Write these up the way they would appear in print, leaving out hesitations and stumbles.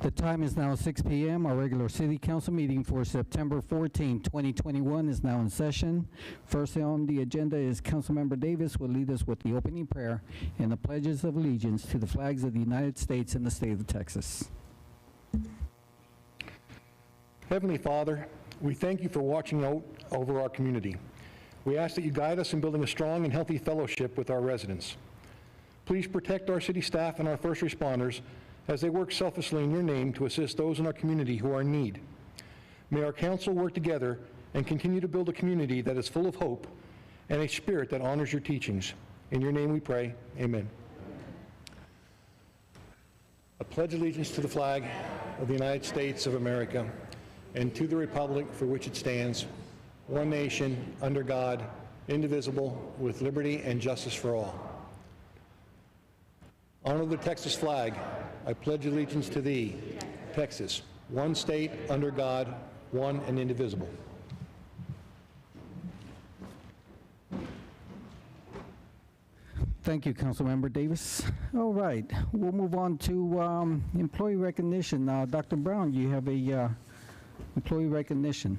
The time is now 6 p.m. Our regular City Council meeting for September 14, 2021 is now in session. First on the agenda is Councilmember Davis will lead us with the opening prayer and the pledges of allegiance to the flags of the United States and the state of Texas. Heavenly Father, we thank you for watching out over our community. We ask that you guide us in building a strong and healthy fellowship with our residents. Please protect our city staff and our first responders as they work selflessly in your name to assist those in our community who are in need. May our council work together and continue to build a community that is full of hope and a spirit that honors your teachings. In your name we pray, amen. I pledge allegiance to the flag of the United States of America and to the republic for which it stands, one nation, under God, indivisible, with liberty and justice for all. Honor the Texas flag. I pledge allegiance to thee, Texas, one state, under God, one and indivisible. Thank you, Councilmember Davis. All right, we'll move on to employee recognition. Dr. Brown, you have a employee recognition.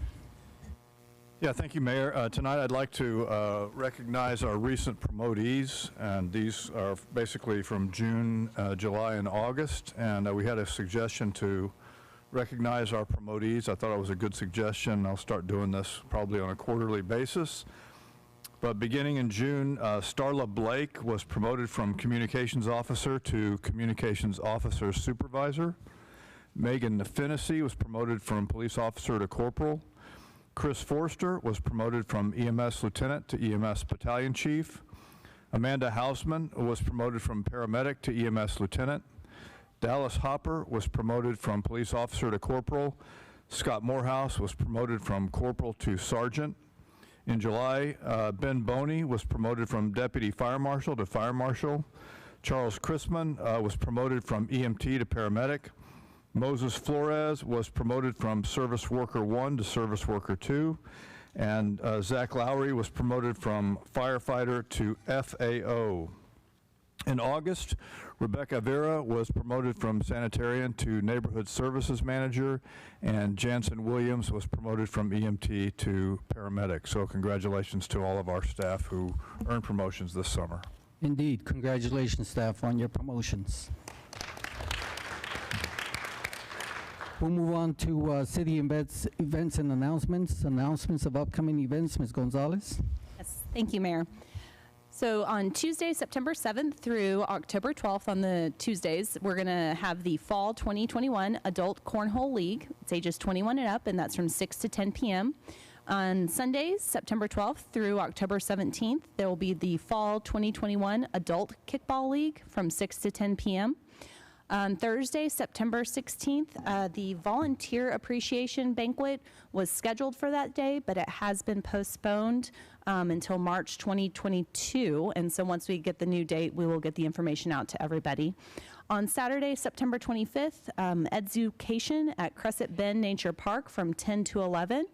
Yeah, thank you, Mayor. Tonight I'd like to recognize our recent promotees, and these are basically from June, July, and August, and we had a suggestion to recognize our promotees. I thought it was a good suggestion. I'll start doing this probably on a quarterly basis. But beginning in June, Starla Blake was promoted from Communications Officer to Communications Officer Supervisor. Megan Finnessy was promoted from Police Officer to Corporal. Chris Forster was promoted from EMS Lieutenant to EMS Battalion Chief. Amanda Hausman was promoted from Paramedic to EMS Lieutenant. Dallas Hopper was promoted from Police Officer to Corporal. Scott Morehouse was promoted from Corporal to Sergeant. In July, Ben Boney was promoted from Deputy Fire Marshal to Fire Marshal. Charles Chrisman was promoted from EMT to Paramedic. Moses Flores was promoted from Service Worker 1 to Service Worker 2, and Zach Lowry was promoted from Firefighter to FAO. In August, Rebecca Vera was promoted from Sanitarian to Neighborhood Services Manager, and Jansen Williams was promoted from EMT to Paramedic. So congratulations to all of our staff who earned promotions this summer. Indeed, congratulations, staff, on your promotions. We'll move on to city events and announcements. Announcements of upcoming events. Ms. Gonzalez. Yes, thank you, Mayor. So on Tuesday, September 7th through October 12th on the Tuesdays, we're going to have the Fall 2021 Adult Cornhole League. It's ages 21 and up, and that's from 6 to 10 p.m. On Sundays, September 12th through October 17th, there will be the Fall 2021 Adult Kickball League from 6 to 10 p.m. On Thursday, September 16th, the Volunteer Appreciation Banquet was scheduled for that day, but it has been postponed until March 2022. And so once we get the new date, we will get the information out to everybody. On Saturday, September 25th, Education at Crescent Bend Nature Park from 10 to 11.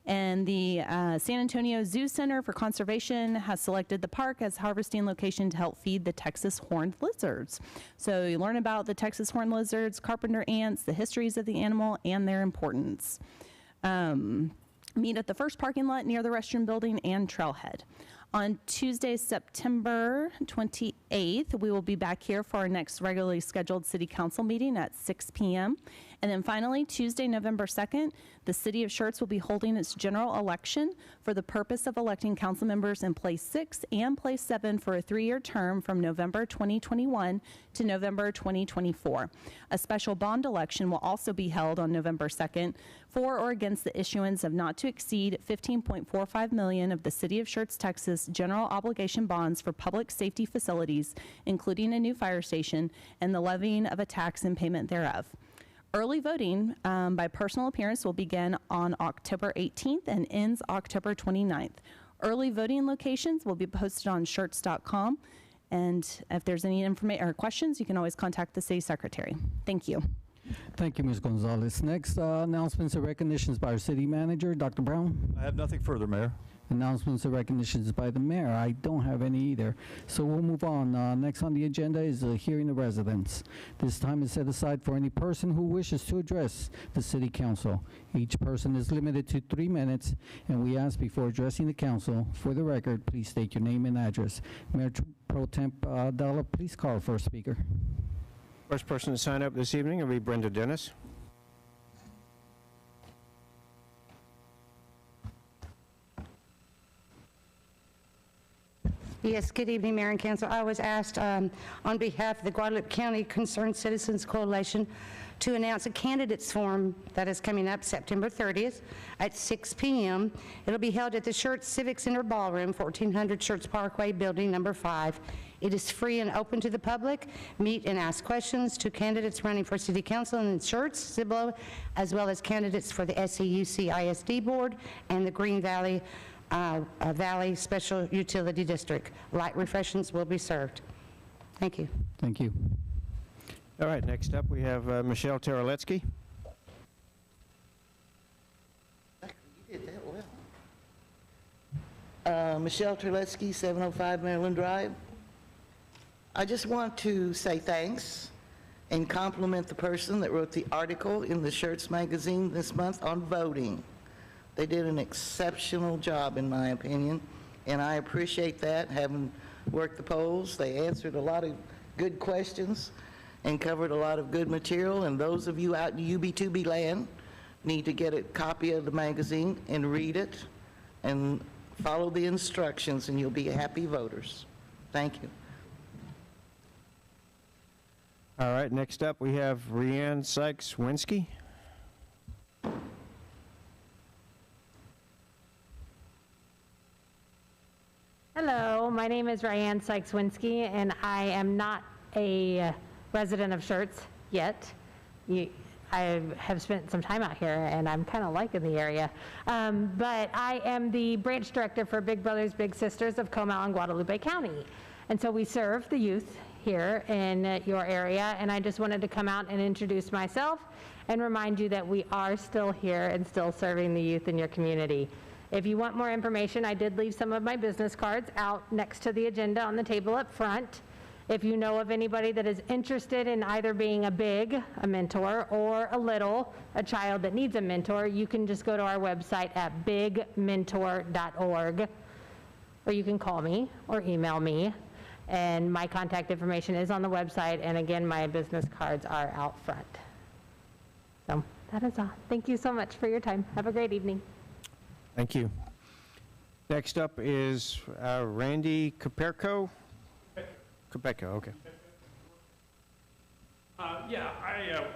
And the San Antonio Zoo Center for Conservation has selected the park as harvesting location to help feed the Texas horned lizards. So you learn about the Texas horned lizards, carpenter ants, the histories of the animal, and their importance. Meet at the first parking lot near the restroom building and trailhead. On Tuesday, September 28th, we will be back here for our next regularly scheduled City Council meeting at 6 p.m. And then finally, Tuesday, November 2nd, the City of Schertz will be holding its general election for the purpose of electing council members in Place 6 and Place 7 for a 3-year term from November 2021 to November 2024. A special bond election will also be held on November 2nd for or against the issuance of not to exceed $15.45 million of the City of Schertz, Texas general obligation bonds for public safety facilities, including a new fire station, and the levying of a tax and payment thereof. Early voting by personal appearance will begin on October 18th and ends October 29th. Early voting locations will be posted on Schertz.com. And if there's any information or questions, you can always contact the City Secretary. Thank you. Thank you, Ms. Gonzalez. Next, announcements and recognitions by our City Manager, Dr. Brown. I have nothing further, Mayor. Announcements or recognitions by the mayor. I don't have any either. So we'll move on. Next on the agenda is the hearing of residents. This time is set aside for any person who wishes to address the city council. Each person is limited to 3 minutes, and we ask before addressing the council, for the record, please state your name and address. Mayor Pro Temp Dalla, please call our first speaker. First person to sign up this evening will be Brenda Dennis. Yes, good evening, Mayor and Council. I was asked on behalf of the Guadalupe County Concerned Citizens Coalition to announce a candidates forum that is coming up September 30th at 6 p.m. It'll be held at the Schertz Civic Center Ballroom, 1400 Schertz Parkway, Building Number 5. It is free and open to the public. Meet and ask questions to candidates running for City Council in Schertz, Cibolo, as well as candidates for the SEUC ISD Board and the Green Valley Special Utility District. Light refreshments will be served. Thank you. Thank you. All right, next up we have Michelle Teroletsky. You did that well. Michelle Terletsky, 705 Maryland Drive. I just want to say thanks and compliment the person that wrote the article in the Schertz magazine this month on voting. They did an exceptional job, in my opinion, and I appreciate that, having worked the polls. They answered a lot of good questions and covered a lot of good material, and those of you out in UB2B land need to get a copy of the magazine and read it and follow the instructions, and you'll be happy voters. Thank you. All right, next up we have Ryanne Sykeswinsky. Hello, my name is Ryanne Sykeswinsky, and I am not a resident of Schertz yet. I have spent some time out here, and I'm kind of liking the area. But I am the branch director for Big Brothers Big Sisters of Comal and Guadalupe County. And so we serve the youth here in your area, and I just wanted to come out and introduce myself and remind you that we are still here and still serving the youth in your community. If you want more information, I did leave some of my business cards out next to the agenda on the table up front. If you know of anybody that is interested in either being a mentor, or a little, a child that needs a mentor, you can just go to our website at bigmentor.org, or you can call me or email me, and my contact information is on the website, and again, my business cards are out front. So that is all. Thank you so much for your time. Have a great evening. Thank you. Next up is Randy Caperco. Caperco, okay. Yeah, I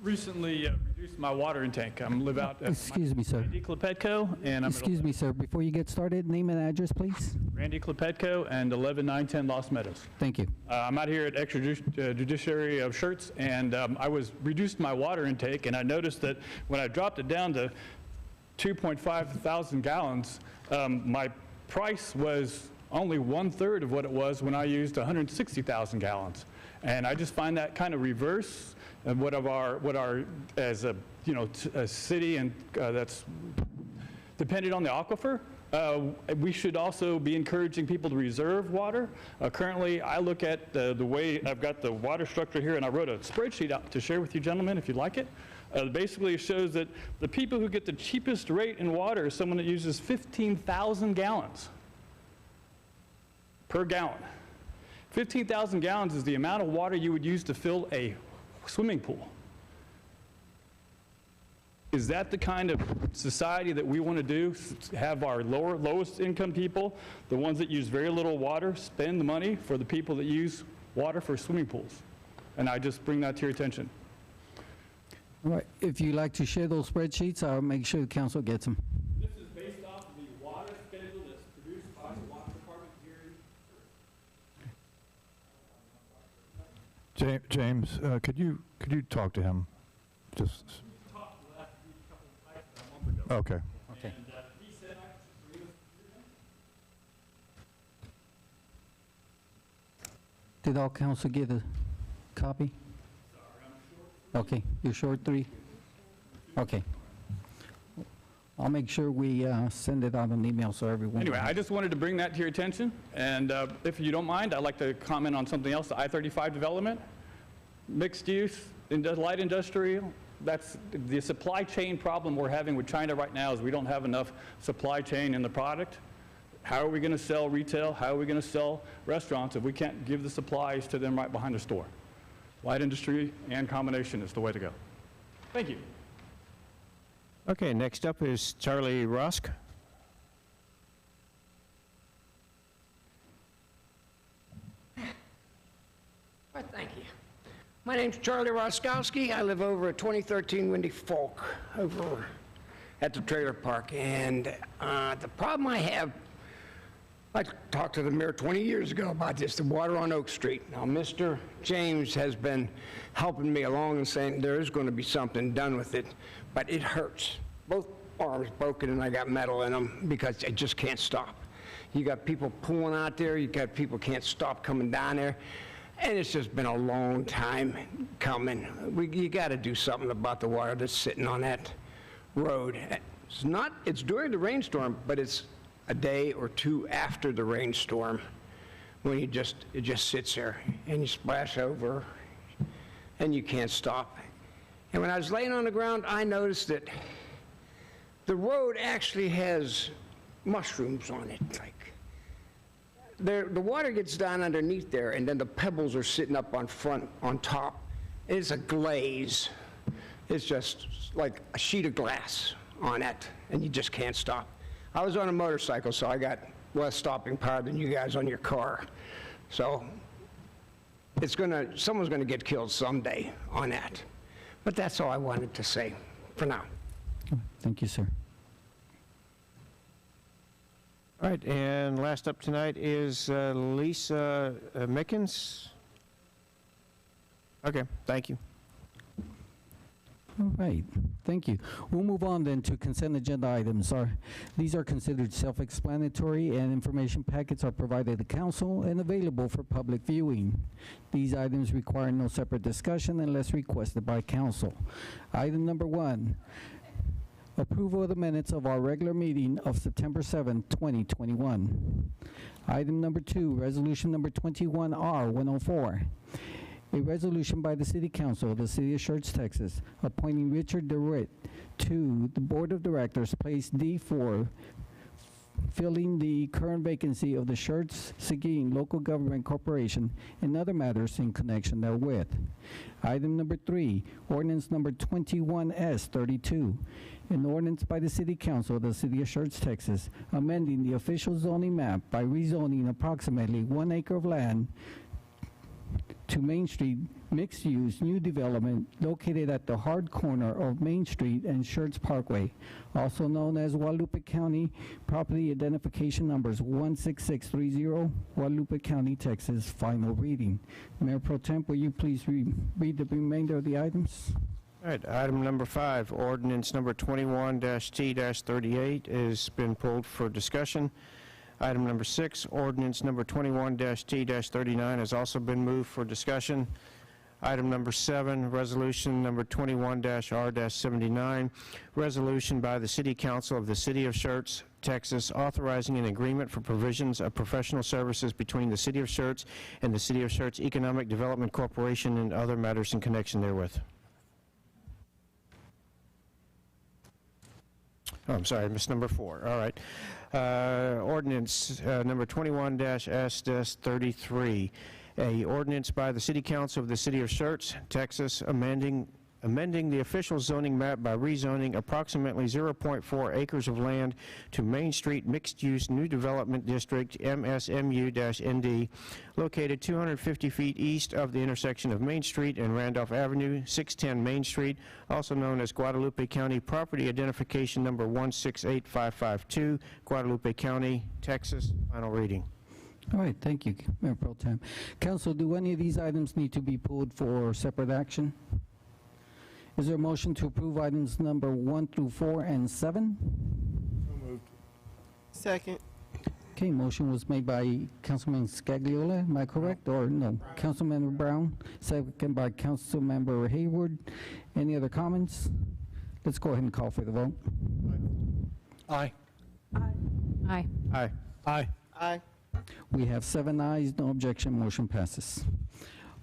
recently reduced my water intake. I live out at Excuse me, sir. Randy Klepetko, and I'm Excuse me, sir. Before you get started, name and address, please. Randy Klepetko and 11910 Lost Meadows. Thank you. I'm out here at extrajudiciary of Schertz, and I reduced my water intake, and I noticed that when I dropped it down to 2.5 thousand gallons, my price was only 1/3 of what it was when I used 160,000 gallons. And I just find that kind of reverse of what our as a city and that's dependent on the aquifer. We should also be encouraging people to reserve water. Currently, I look at the way I've got the water structure here, and I wrote a spreadsheet out to share with you gentlemen if you'd like it. Basically, it shows that the people who get the cheapest rate in water is someone that uses 15,000 gallons per gallon. 15,000 gallons is the amount of water you would use to fill a swimming pool. Is that the kind of society that we want to do? Have our lowest income people, the ones that use very little water, spend the money for the people that use water for swimming pools? And I just bring that to your attention. All right. If you'd like to share those spreadsheets, I'll make sure the council gets them. This is based off of the water schedule that's produced by the water department here in James, could you talk to him? Just. Okay. Okay. Did all council get a copy? Okay, you're short 3? Okay. I'll make sure we send it out on email so everyone. Anyway, I just wanted to bring that to your attention, and if you don't mind, I'd like to comment on something else, the I-35 development, mixed use, light industrial. That's the supply chain problem we're having with China right now is we don't have enough supply chain in the product. How are we going to sell retail? How are we going to sell restaurants if we can't give the supplies to them right behind the store? Light industry and combination is the way to go. Thank you. Okay, next up is Charlie Rosk. Well, thank you. My name's Charlie Roskowski. I live over at 2013 Windy Folk over at the trailer park. And the problem I have, I talked to the mayor 20 years ago about this, the water on Oak Street. Now, Mr. James has been helping me along and saying there is going to be something done with it, but it hurts. Both arms broken and I got metal in them because I just can't stop. You got people pulling out there, you got people can't stop coming down there. And it's just been a long time coming. You got to do something about the water that's sitting on that road. It's during the rainstorm, but it's a day or two after the rainstorm when it just sits there and you splash over and you can't stop. And when I was laying on the ground, I noticed that the road actually has mushrooms on it. The water gets down underneath there, and then the pebbles are sitting up on top. It's a glaze. It's just like a sheet of glass on it, and you just can't stop. I was on a motorcycle, so I got less stopping power than you guys on your car. So someone's gonna get killed someday on that. But that's all I wanted to say for now. Thank you, sir. All right, and last up tonight is Lisa Mickens. Okay, thank you. All right, thank you. We'll move on then to consent agenda items. These are considered self-explanatory, and information packets are provided to council and available for public viewing. These items require no separate discussion unless requested by council. Item number 1, approval of the minutes of our regular meeting of September 7, 2021. Item number 2, resolution number 21R104. A resolution by the City Council of the City of Schertz, Texas, appointing Richard DeWitt to the Board of Directors, place D4, filling the current vacancy of the Schertz-Seguin Local Government Corporation and other matters in connection therewith. Item number 3, ordinance number 21S32. An ordinance by the City Council of the City of Schertz, Texas, amending the official zoning map by rezoning approximately 1 acre of land to Main Street mixed-use new development located at the hard corner of Main Street and Schertz Parkway, also known as Guadalupe County Property Identification Numbers 16630, Guadalupe County, Texas. Final reading. Mayor Pro Temp, will you please read the remainder of the items? All right, item number 5, ordinance number 21-T-38 has been pulled for discussion. Item number 6, ordinance number 21-T-39 has also been moved for discussion. Item number 7, resolution number 21-R-79, resolution by the City Council of the City of Schertz, Texas, authorizing an agreement for provisions of professional services between the City of Schertz and the City of Schertz Economic Development Corporation and other matters in connection therewith. Oh, I'm sorry, I missed number 4. All right. Ordinance number 21-S-33, a ordinance by the City Council of the City of Schertz, Texas, amending the official zoning map by rezoning approximately 0.4 acres of land to Main Street Mixed-Use New Development District, MSMU-ND, located 250 feet east of the intersection of Main Street and Randolph Avenue, 610 Main Street, also known as Guadalupe County Property Identification Number 168552, Guadalupe County, Texas. Final reading. All right, thank you, Mayor Pro Tem. Council, do any of these items need to be pulled for separate action? Is there a motion to approve items number 1 through 4 and 7? So moved. Second. Okay, motion was made by Councilman Scagliola, am I correct, or no? Councilmember Brown, second by Councilmember Hayward. Any other comments? Let's go ahead and call for the vote. Aye. Aye. Aye. Aye. Aye. We have 7 ayes, no objection, motion passes.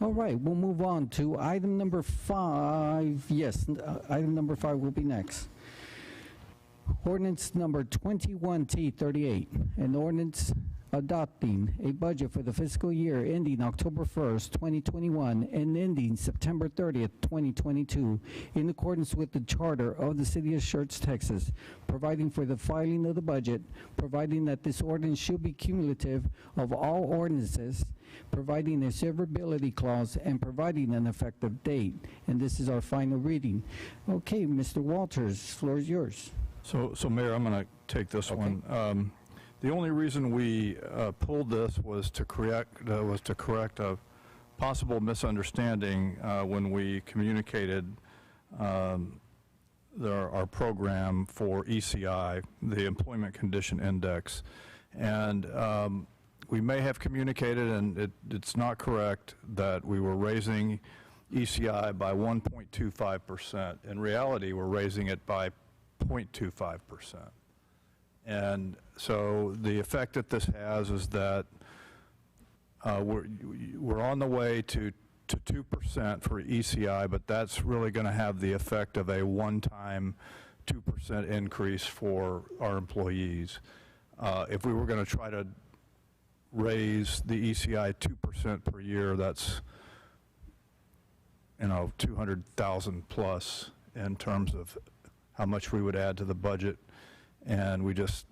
All right, we'll move on to item number 5. Yes, item number 5 will be next. Ordinance number 21T38, an ordinance adopting a budget for the fiscal year ending October 1st, 2021, and ending September 30th, 2022, in accordance with the charter of the City of Schertz, Texas, providing for the filing of the budget, providing that this ordinance should be cumulative of all ordinances, providing a severability clause, and providing an effective date. And this is our final reading. Okay, Mr. Walters, floor is yours. So Mayor, I'm going to take this one. The only reason we pulled this was to correct a possible misunderstanding when we communicated our program for ECI, the Employment Condition Index, and we may have communicated, and it's not correct, that we were raising ECI by 1.25%. In reality, we're raising it by 0.25%. And so the effect that this has is that we're on the way to 2% for ECI, but that's really going to have the effect of a one-time 2% increase for our employees. If we were going to try to raise the ECI 2% per year, that's, you know, 200,000 plus in terms of how much we would add to the budget. And we just,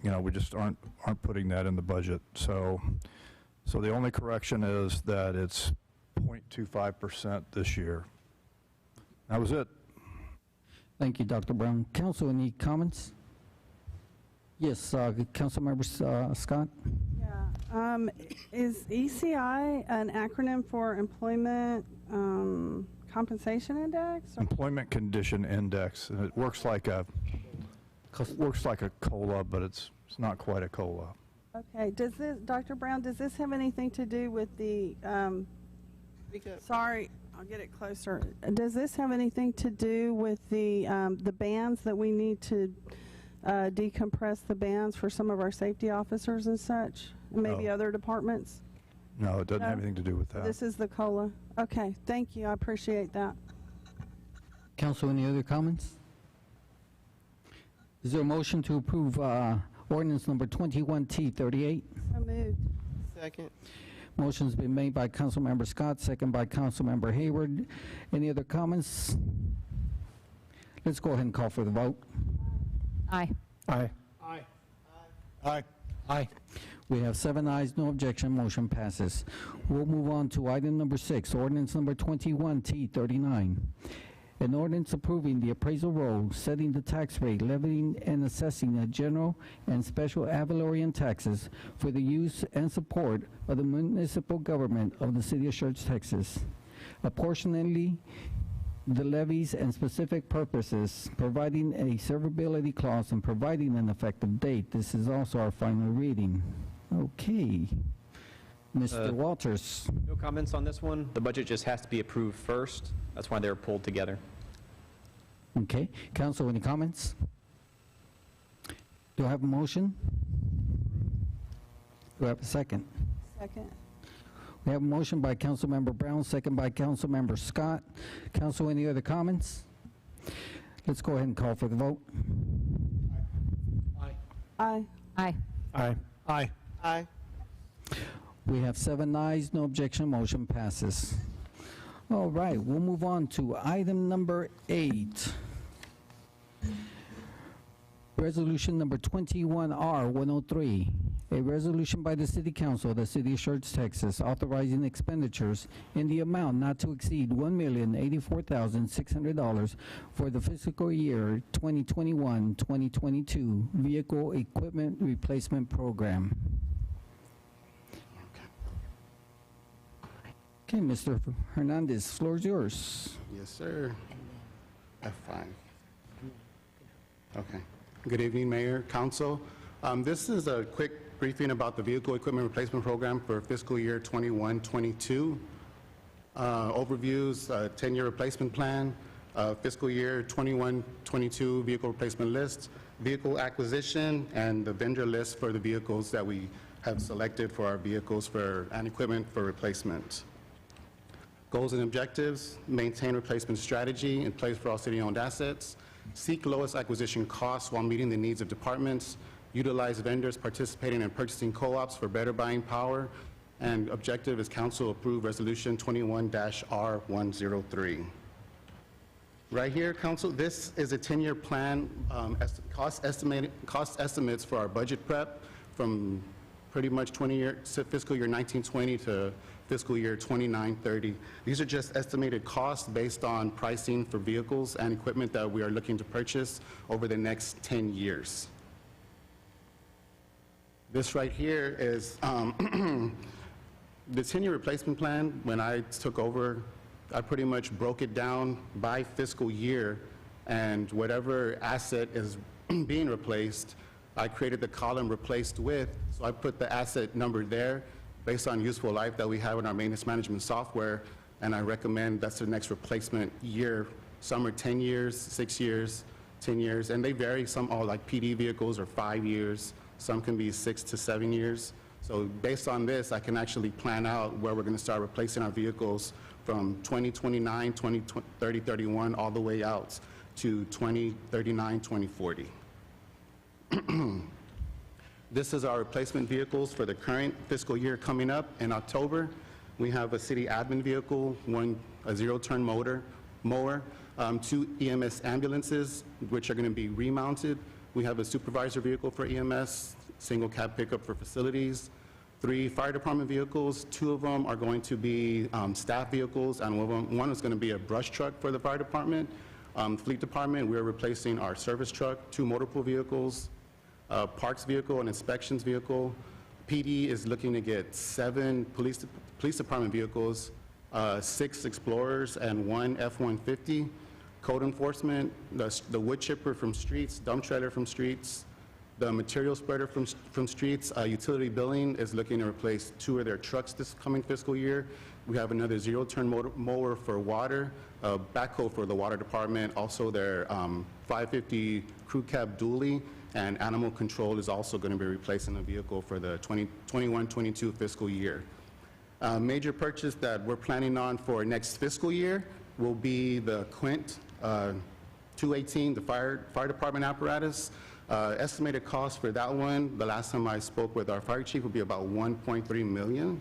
you know, we just aren't putting that in the budget. So the only correction is that it's 0.25% this year. That was it. Thank you, Dr. Brown. Council, any comments? Yes, Councilmember Scott? Yeah. Is ECI an acronym for Employment Compensation Index? Employment Condition Index, and it works like a COLA, but it's not quite a COLA. Okay. Does this, Dr. Brown, does this have anything to do with the, sorry, I'll get it closer. Does this have anything to do with the bands that we need to decompress the bands for some of our safety officers and such, and maybe other departments? No, it doesn't have anything to do with that. This is the COLA. Okay. Thank you. I appreciate that. Council, any other comments? Is there a motion to approve ordinance number 21T38? So moved. Second. Motion's been made by Councilmember Scott, second by Councilmember Hayward. Any other comments? Let's go ahead and call for the vote. Aye. Aye. Aye. Aye. Aye. We have 7 ayes, no objection, motion passes. We'll move on to item number 6, ordinance number 21T39. An ordinance approving the appraisal roll, setting the tax rate, levying and assessing the general and special ad valorem taxes for the use and support of the municipal government of the City of Schertz, Texas. Apportionately the levies and specific purposes, providing a severability clause and providing an effective date. This is also our final reading. Okay. Mr. Walters. No comments on this one. The budget just has to be approved first. That's why they're pulled together. Okay. Council, any comments? Do I have a motion? Do I have a second? Second. We have a motion by Councilmember Brown, second by Councilmember Scott. Council, any other comments? Let's go ahead and call for the vote. Aye. Aye. Aye. Aye. Aye. Aye. We have 7 ayes, no objection, motion passes. All right, we'll move on to item number 8. Resolution number 21R103, a resolution by the City Council of the City of Schertz, Texas, authorizing expenditures in the amount not to exceed $1,084,600 for the fiscal year 2021-2022 Vehicle Equipment Replacement Program. Okay, Mr. Hernandez, floor is yours. Yes, sir. F5. Okay. Good evening, Mayor, Council. This is a quick briefing about the Vehicle Equipment Replacement Program for fiscal year 21-22. Overviews, 10-year replacement plan. fiscal year 21-22 vehicle replacement list, vehicle acquisition, and the vendor list for the vehicles that we have selected for our vehicles and equipment for replacement. Goals and objectives: maintain replacement strategy in place for all city-owned assets, seek lowest acquisition costs while meeting the needs of departments, utilize vendors participating in purchasing co-ops for better buying power, and objective is council approve resolution 21-R103. Right here, council, this is a 10-year plan, cost estimates for our budget prep from pretty much fiscal year 1920 to fiscal year 29-30. These are just estimated costs based on pricing for vehicles and equipment that we are looking to purchase over the next 10 years. This right here is the 10-year replacement plan. When I took over, I pretty much broke it down by fiscal year, and whatever asset is being replaced, I created the column replaced with, so I put the asset number there based on useful life that we have in our maintenance management software, and I recommend that's the next replacement year. Some are 10 years, 6 years, 10 years, and they vary. Some are like PD vehicles are 5 years, some can be 6 to 7 years. So based on this, I can actually plan out where we're going to start replacing our vehicles from 2029, 2030, 31, all the way out to 2039, 2040. This is our replacement vehicles for the current fiscal year coming up in October. We have a city admin vehicle, a zero-turn mower, 2 EMS ambulances, which are going to be remounted. We have a supervisor vehicle for EMS, single cab pickup for facilities, 3 fire department vehicles. 2 of them are going to be staff vehicles, and one is going to be a brush truck for the fire department. Fleet department, we're replacing our service truck, 2 motor pool vehicles, parks vehicle, and inspections vehicle. PD is looking to get 7 police department vehicles, 6 Explorers, and 1 F-150. Code enforcement, the wood chipper from streets, dump trailer from streets, the material spreader from streets. Utility billing is looking to replace 2 of their trucks this coming fiscal year. We have another zero-turn mower for water, backhoe for the water department, also their 550 crew cab dually, and animal control is also going to be replacing a vehicle for the 21-22 fiscal year. Major purchase that we're planning on for next fiscal year will be the Quint 218, the fire department apparatus. Estimated cost for that one, the last time I spoke with our fire chief, would be about $1.3 million.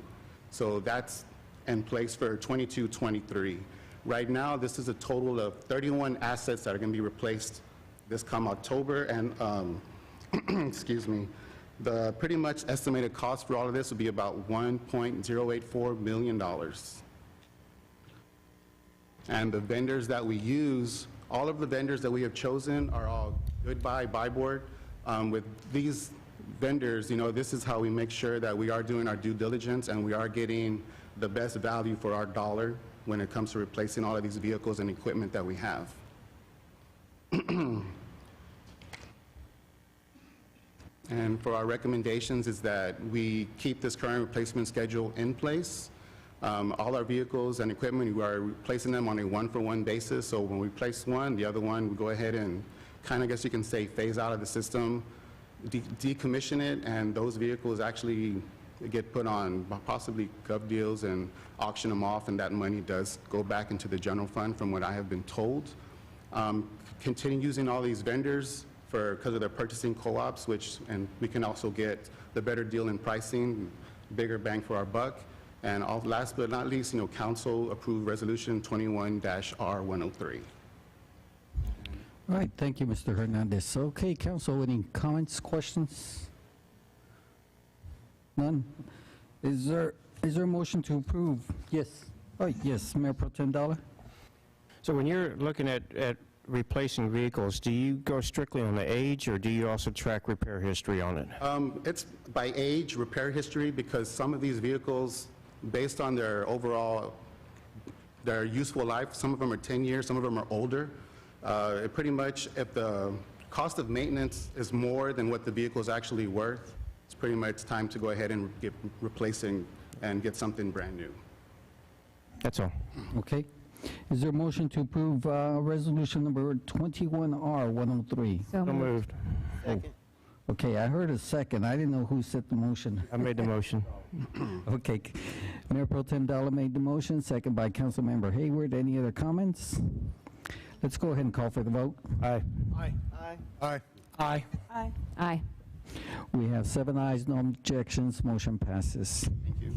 So that's in place for 22-23. Right now, this is a total of 31 assets that are going to be replaced this come October, and excuse me, the pretty much estimated cost for all of this would be about $1.084 million. And the vendors that we use, all of the vendors that we have chosen are all Goodbye Buy Board. With these vendors, this is how we make sure that we are doing our due diligence and we are getting the best value for our dollar when it comes to replacing all of these vehicles and equipment that we have. And for our recommendations is that we keep this current replacement schedule in place. All our vehicles and equipment, we are replacing them on a one-for-one basis. So when we place one, the other one, we go ahead and kind of, I guess you can say, phase out of the system, decommission it, and those vehicles actually get put on possibly gov deals and auction them off, and that money does go back into the general fund from what I have been told. Continue using all these vendors because of their purchasing co-ops, and we can also get the better deal in pricing, bigger bang for our buck. And last but not least, council approved resolution 21-R103. All right, thank you, Mr. Hernandez. Okay, council, any comments, questions? None? Is there a motion to approve? Yes. Oh, yes, Mayor Pro Tem Dalla. So when you're looking at replacing vehicles, do you go strictly on the age, or do you also track repair history on it? It's by age, repair history, because some of these vehicles, based on their overall, their useful life, some of them are 10 years, some of them are older. Pretty much, if the cost of maintenance is more than what the vehicle is actually worth, it's pretty much time to go ahead and get replacing and get something brand new. That's all. Okay. Is there a motion to approve resolution number 21R103? So moved. Second. Okay, I heard a second. I didn't know who set the motion. I made the motion. Okay, Mayor Pro Tem Dalla made the motion, second by Councilmember Hayward. Any other comments? Let's go ahead and call for the vote. Aye. Aye. Aye. Aye. Aye. We have 7 ayes, no objections, motion passes. Thank you.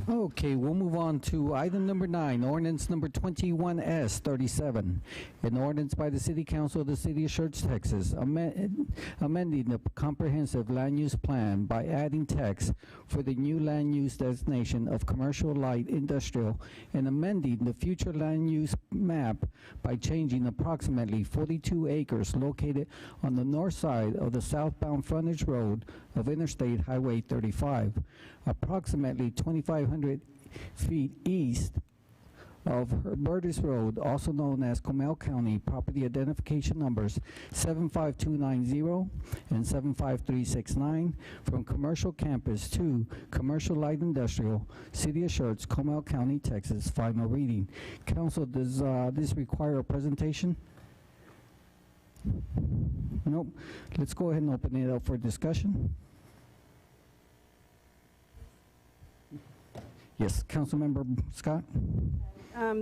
Okay, we'll move on to item number 9, ordinance number 21S37, an ordinance by the City Council of the City of Schertz, Texas, amending the comprehensive land use plan by adding text for the new land use designation of commercial light industrial and amending the future land use map by changing approximately 42 acres located on the north side of the southbound frontage road of Interstate Highway 35, approximately 2,500 feet east of Herbertus Road, also known as Comal County, property identification numbers 75290 and 75369, from commercial campus to commercial light industrial, City of Schertz, Comal County, Texas. Final reading. Council, does this require a presentation? Nope. Let's go ahead and open it up for discussion. Yes, Councilmember Scott?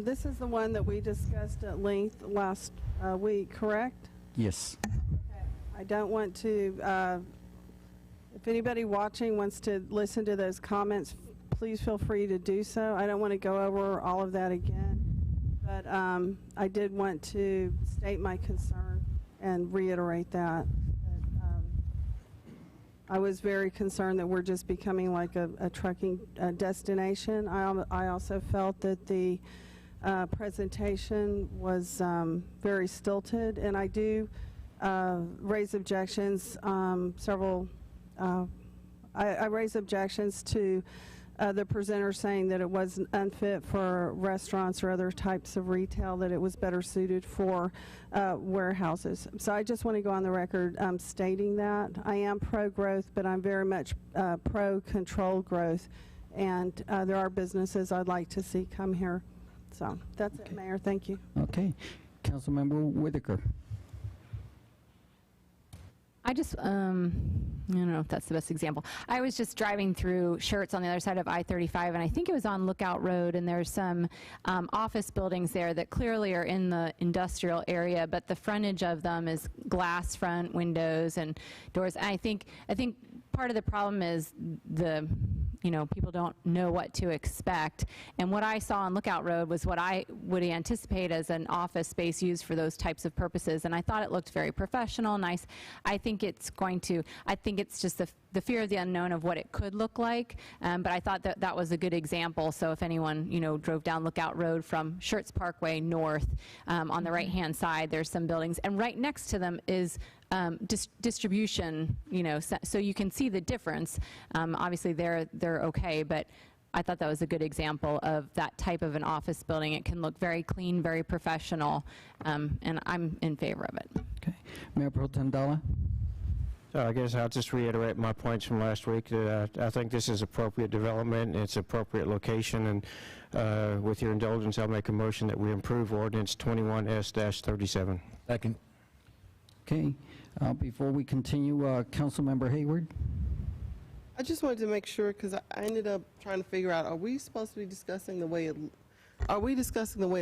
This is the one that we discussed at length last week, correct? Yes. I don't want to, if anybody watching wants to listen to those comments, please feel free to do so. I don't want to go over all of that again, but I did want to state my concern and reiterate that. I was very concerned that we're just becoming like a trucking destination. I also felt that the presentation was very stilted, and I do raise objections, I raise objections to the presenter saying that it was unfit for restaurants or other types of retail, that it was better suited for warehouses. So I just want to go on the record stating that. I am pro-growth, but I'm very much pro-controlled growth, and there are businesses I'd like to see come here. So that's it, Mayor. Thank you. Okay. Councilmember Whitaker. I just, I don't know if that's the best example. I was just driving through Schertz on the other side of I-35, and I think it was on Lookout Road, and there's some office buildings there that clearly are in the industrial area, but the frontage of them is glass front windows and doors. And I think part of the problem is people don't know what to expect. And what I saw on Lookout Road was what I would anticipate as an office space used for those types of purposes. And I thought it looked very professional, nice. I think it's just the fear of the unknown of what it could look like. But I thought that was a good example. So if anyone, drove down Lookout Road from Schertz Parkway north, on the right-hand side, there's some buildings. And right next to them is distribution, so you can see the difference. Obviously, they're okay, but I thought that was a good example of that type of an office building. It can look very clean, very professional, and I'm in favor of it. Okay. Mayor Pro Tem Dalla? So I guess I'll just reiterate my points from last week. That I think this is appropriate development, it's appropriate location, and with your indulgence, I'll make a motion that we improve ordinance 21S-37. Second. Okay. Before we continue, Councilmember Hayward? I just wanted to make sure, because I ended up trying to figure out, are we supposed to be discussing the way it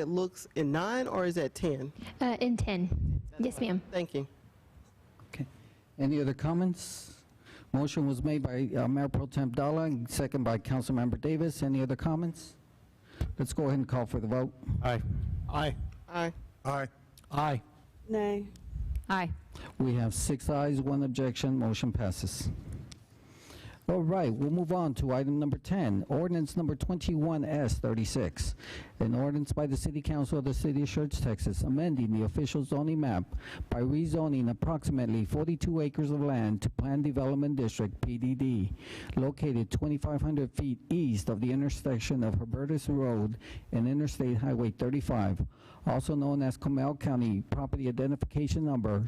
looks in 9, or is that 10? In 10. Yes, ma'am. Thank you. Okay. Any other comments? Motion was made by Mayor Pro Tem Dalla, and second by Councilmember Davis. Any other comments? Let's go ahead and call for the vote. Aye. Aye. Aye. Aye. Aye. Nay. Aye. We have 6 ayes, 1 objection. Motion passes. All right, we'll move on to item number 10, ordinance number 21S36, An ordinance by the City Council of the City of Schertz, Texas, amending the official zoning map by rezoning approximately 42 acres of land to Planned Development District, PDD, located 2,500 feet east of the intersection of Hubertus Road and Interstate Highway 35, also known as Comal County Property Identification Number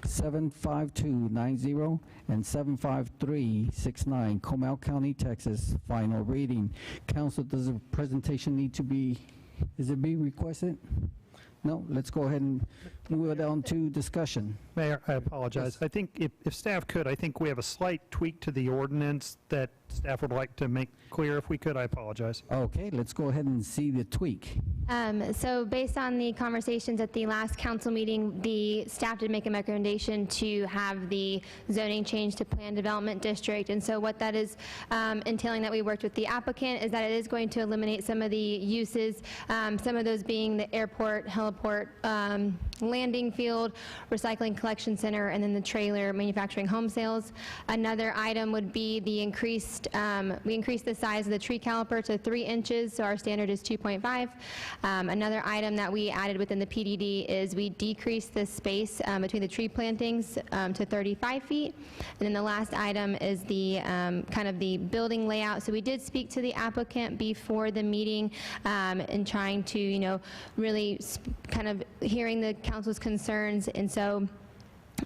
75290 and 75369, Comal County, Texas. Final reading. Council, does a presentation need to be, is it being requested? No, let's go ahead and move it on to discussion. Mayor, I apologize. I think if staff could, I think we have a slight tweak to the ordinance that staff would like to make clear. If we could, I apologize. Okay, let's go ahead and see the tweak. So based on the conversations at the last council meeting, the staff did make a recommendation to have the zoning change to Planned Development District. And so what that is entailing that we worked with the applicant is that it is going to eliminate some of the uses, some of those being the airport, heliport, landing field, recycling collection center, and then the trailer manufacturing home sales. Another item would be the we increased the size of the tree caliper to 3 inches, so our standard is 2.5. Another item that we added within the PDD is we decreased the space between the tree plantings to 35 feet. And then the last item is the kind of the building layout. So we did speak to the applicant before the meeting and trying to, you know, really kind of hearing the council's concerns. And so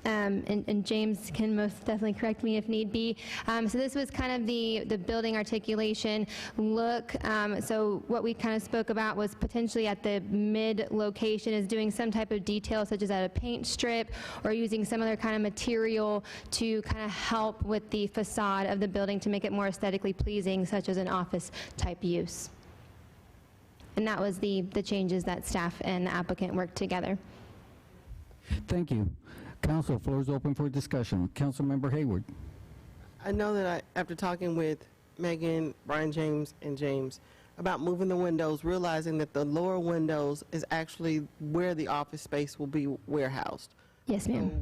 and James can most definitely correct me if need be. So this was kind of the building articulation look. So what we kind of spoke about was potentially at the mid location is doing some type of detail, such as at a paint strip or using some other kind of material to kind of help with the facade of the building to make it more aesthetically pleasing, such as an office type use. And that was the changes that staff and the applicant worked together. Thank you. Council, floor is open for discussion. Councilmember Hayward. I know that after talking with Megan, Brian James, and James about moving the windows, realizing that the lower windows is actually where the office space will be warehoused. Yes, ma'am. So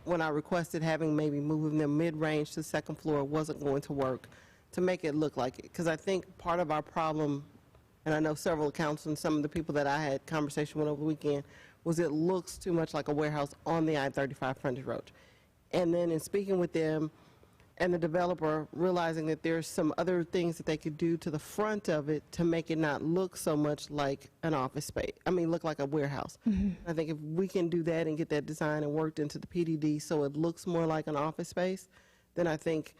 when I requested having maybe moving them mid-range to the second floor wasn't going to work to make it look like it. Because I think part of our problem, and I know several councils and some of the people that I had conversation with over the weekend, was it looks too much like a warehouse on the I-35 frontage road. And then in speaking with them and the developer, realizing that there's some other things that they could do to the front of it to make it not look so much like an office space, look like a warehouse. I think if we can do that and get that design and worked into the PDD so it looks more like an office space, then I think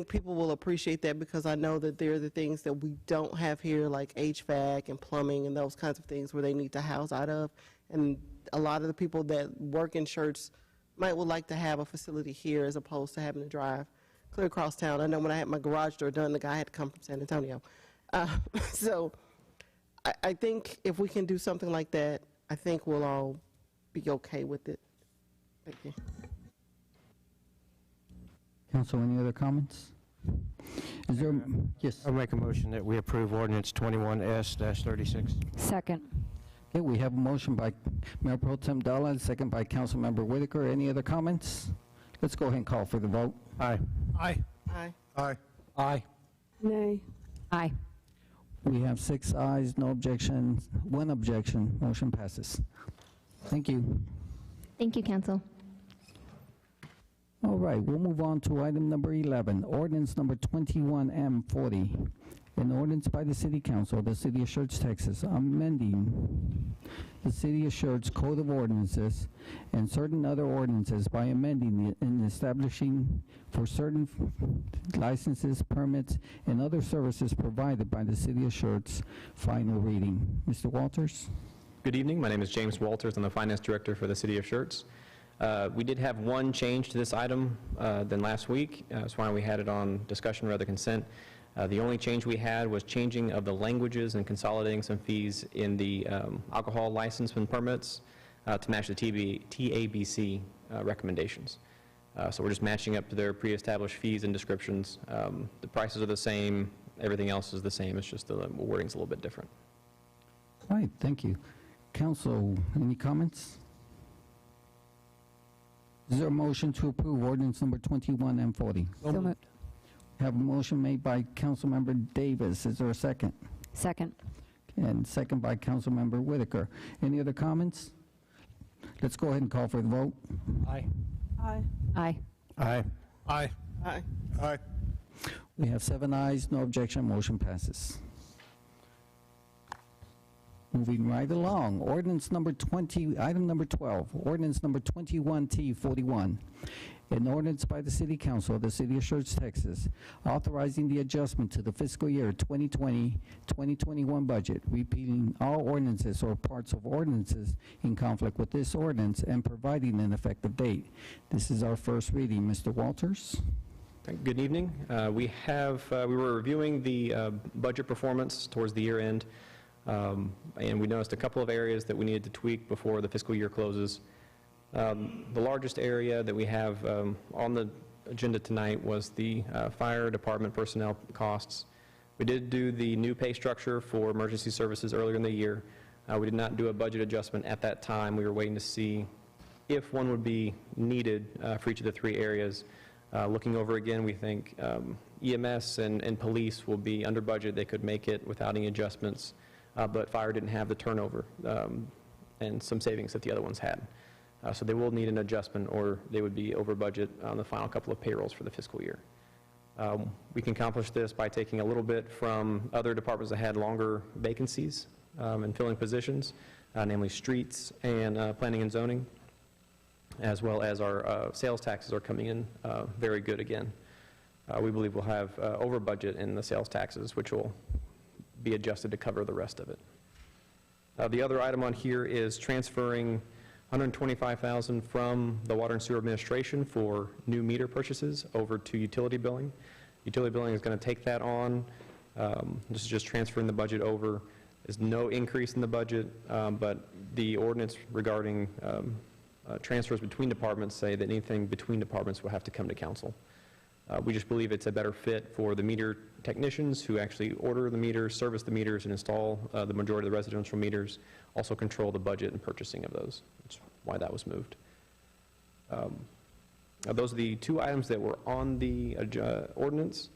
people will appreciate that, because I know that there are the things that we don't have here, like HVAC and plumbing and those kinds of things where they need to house out of. And a lot of the people that work in Schertz would like to have a facility here as opposed to having to drive clear across town. I know when I had my garage door done, the guy had to come from San Antonio. So I think if we can do something like that, I think we'll all be okay with it. Thank you. Council, any other comments? Is there, yes? I'll make a motion that we approve ordinance 21S-36. Second. Okay, we have a motion by Mayor Pro Tem Dalla and second by Councilmember Whitaker. Any other comments? Let's go ahead and call for the vote. Aye. Aye. Aye. Aye. Aye. Nay. Aye. We have 6 ayes, no objection, 1 objection. Motion passes. Thank you. Thank you, council. All right, we'll move on to item number 11, ordinance number 21M40. An ordinance by the City Council of the City of Schertz, Texas, amending the City of Schertz Code of Ordinances and certain other ordinances by amending it and establishing for certain licenses, permits, and other services provided by the City of Schertz. Final reading. Mr. Walters? Good evening. My name is James Walters. I'm the Finance Director for the City of Schertz. We did have one change to this item than last week. That's why we had it on discussion rather than consent. The only change we had was changing of the languages and consolidating some fees in the alcohol license and permits to match the TABC recommendations. So we're just matching up to their pre-established fees and descriptions. The prices are the same. Everything else is the same. It's just the wording's a little bit different. All right, thank you. Council, any comments? Is there a motion to approve ordinance number 21M40? So moved. Have a motion made by Councilmember Davis. Is there a second? Second. and second by Councilmember Whitaker. Any other comments? Let's go ahead and call for the vote. Aye. Aye. Aye. Aye. Aye. Aye. Aye. We have 7 ayes, no objection, motion passes. Moving right along, ordinance number 20, item number 12, ordinance number 21T41. An ordinance by the City Council of the City of Schertz, Texas, authorizing the adjustment to the fiscal year 2020-2021 budget, repealing all ordinances or parts of ordinances in conflict with this ordinance and providing an effective date. This is our first reading. Mr. Walters? Good evening. We were reviewing the budget performance towards the year end, and we noticed a couple of areas that we needed to tweak before the fiscal year closes. The largest area that we have on the agenda tonight was the fire department personnel costs. We did do the new pay structure for emergency services earlier in the year. We did not do a budget adjustment at that time. We were waiting to see if one would be needed for each of the 3 areas. Looking over again, we think EMS and police will be under budget. They could make it without any adjustments, but fire didn't have the turnover and some savings that the other ones had. So they will need an adjustment, or they would be over budget on the final couple of payrolls for the fiscal year. We can accomplish this by taking a little bit from other departments that had longer vacancies and filling positions, namely streets and planning and zoning, as well as our sales taxes are coming in very good again. We believe we'll have over budget in the sales taxes, which will be adjusted to cover the rest of it. The other item on here is transferring $125,000 from the Water and Sewer Administration for new meter purchases over to utility billing. Utility billing is going to take that on. This is just transferring the budget over. There's no increase in the budget, but the ordinance regarding transfers between departments say that anything between departments will have to come to council. We just believe it's a better fit for the meter technicians who actually order the meters, service the meters, and install the majority of the residential meters, also control the budget and purchasing of those. That's why that was moved. Those are the 2 items that were on the ordinance.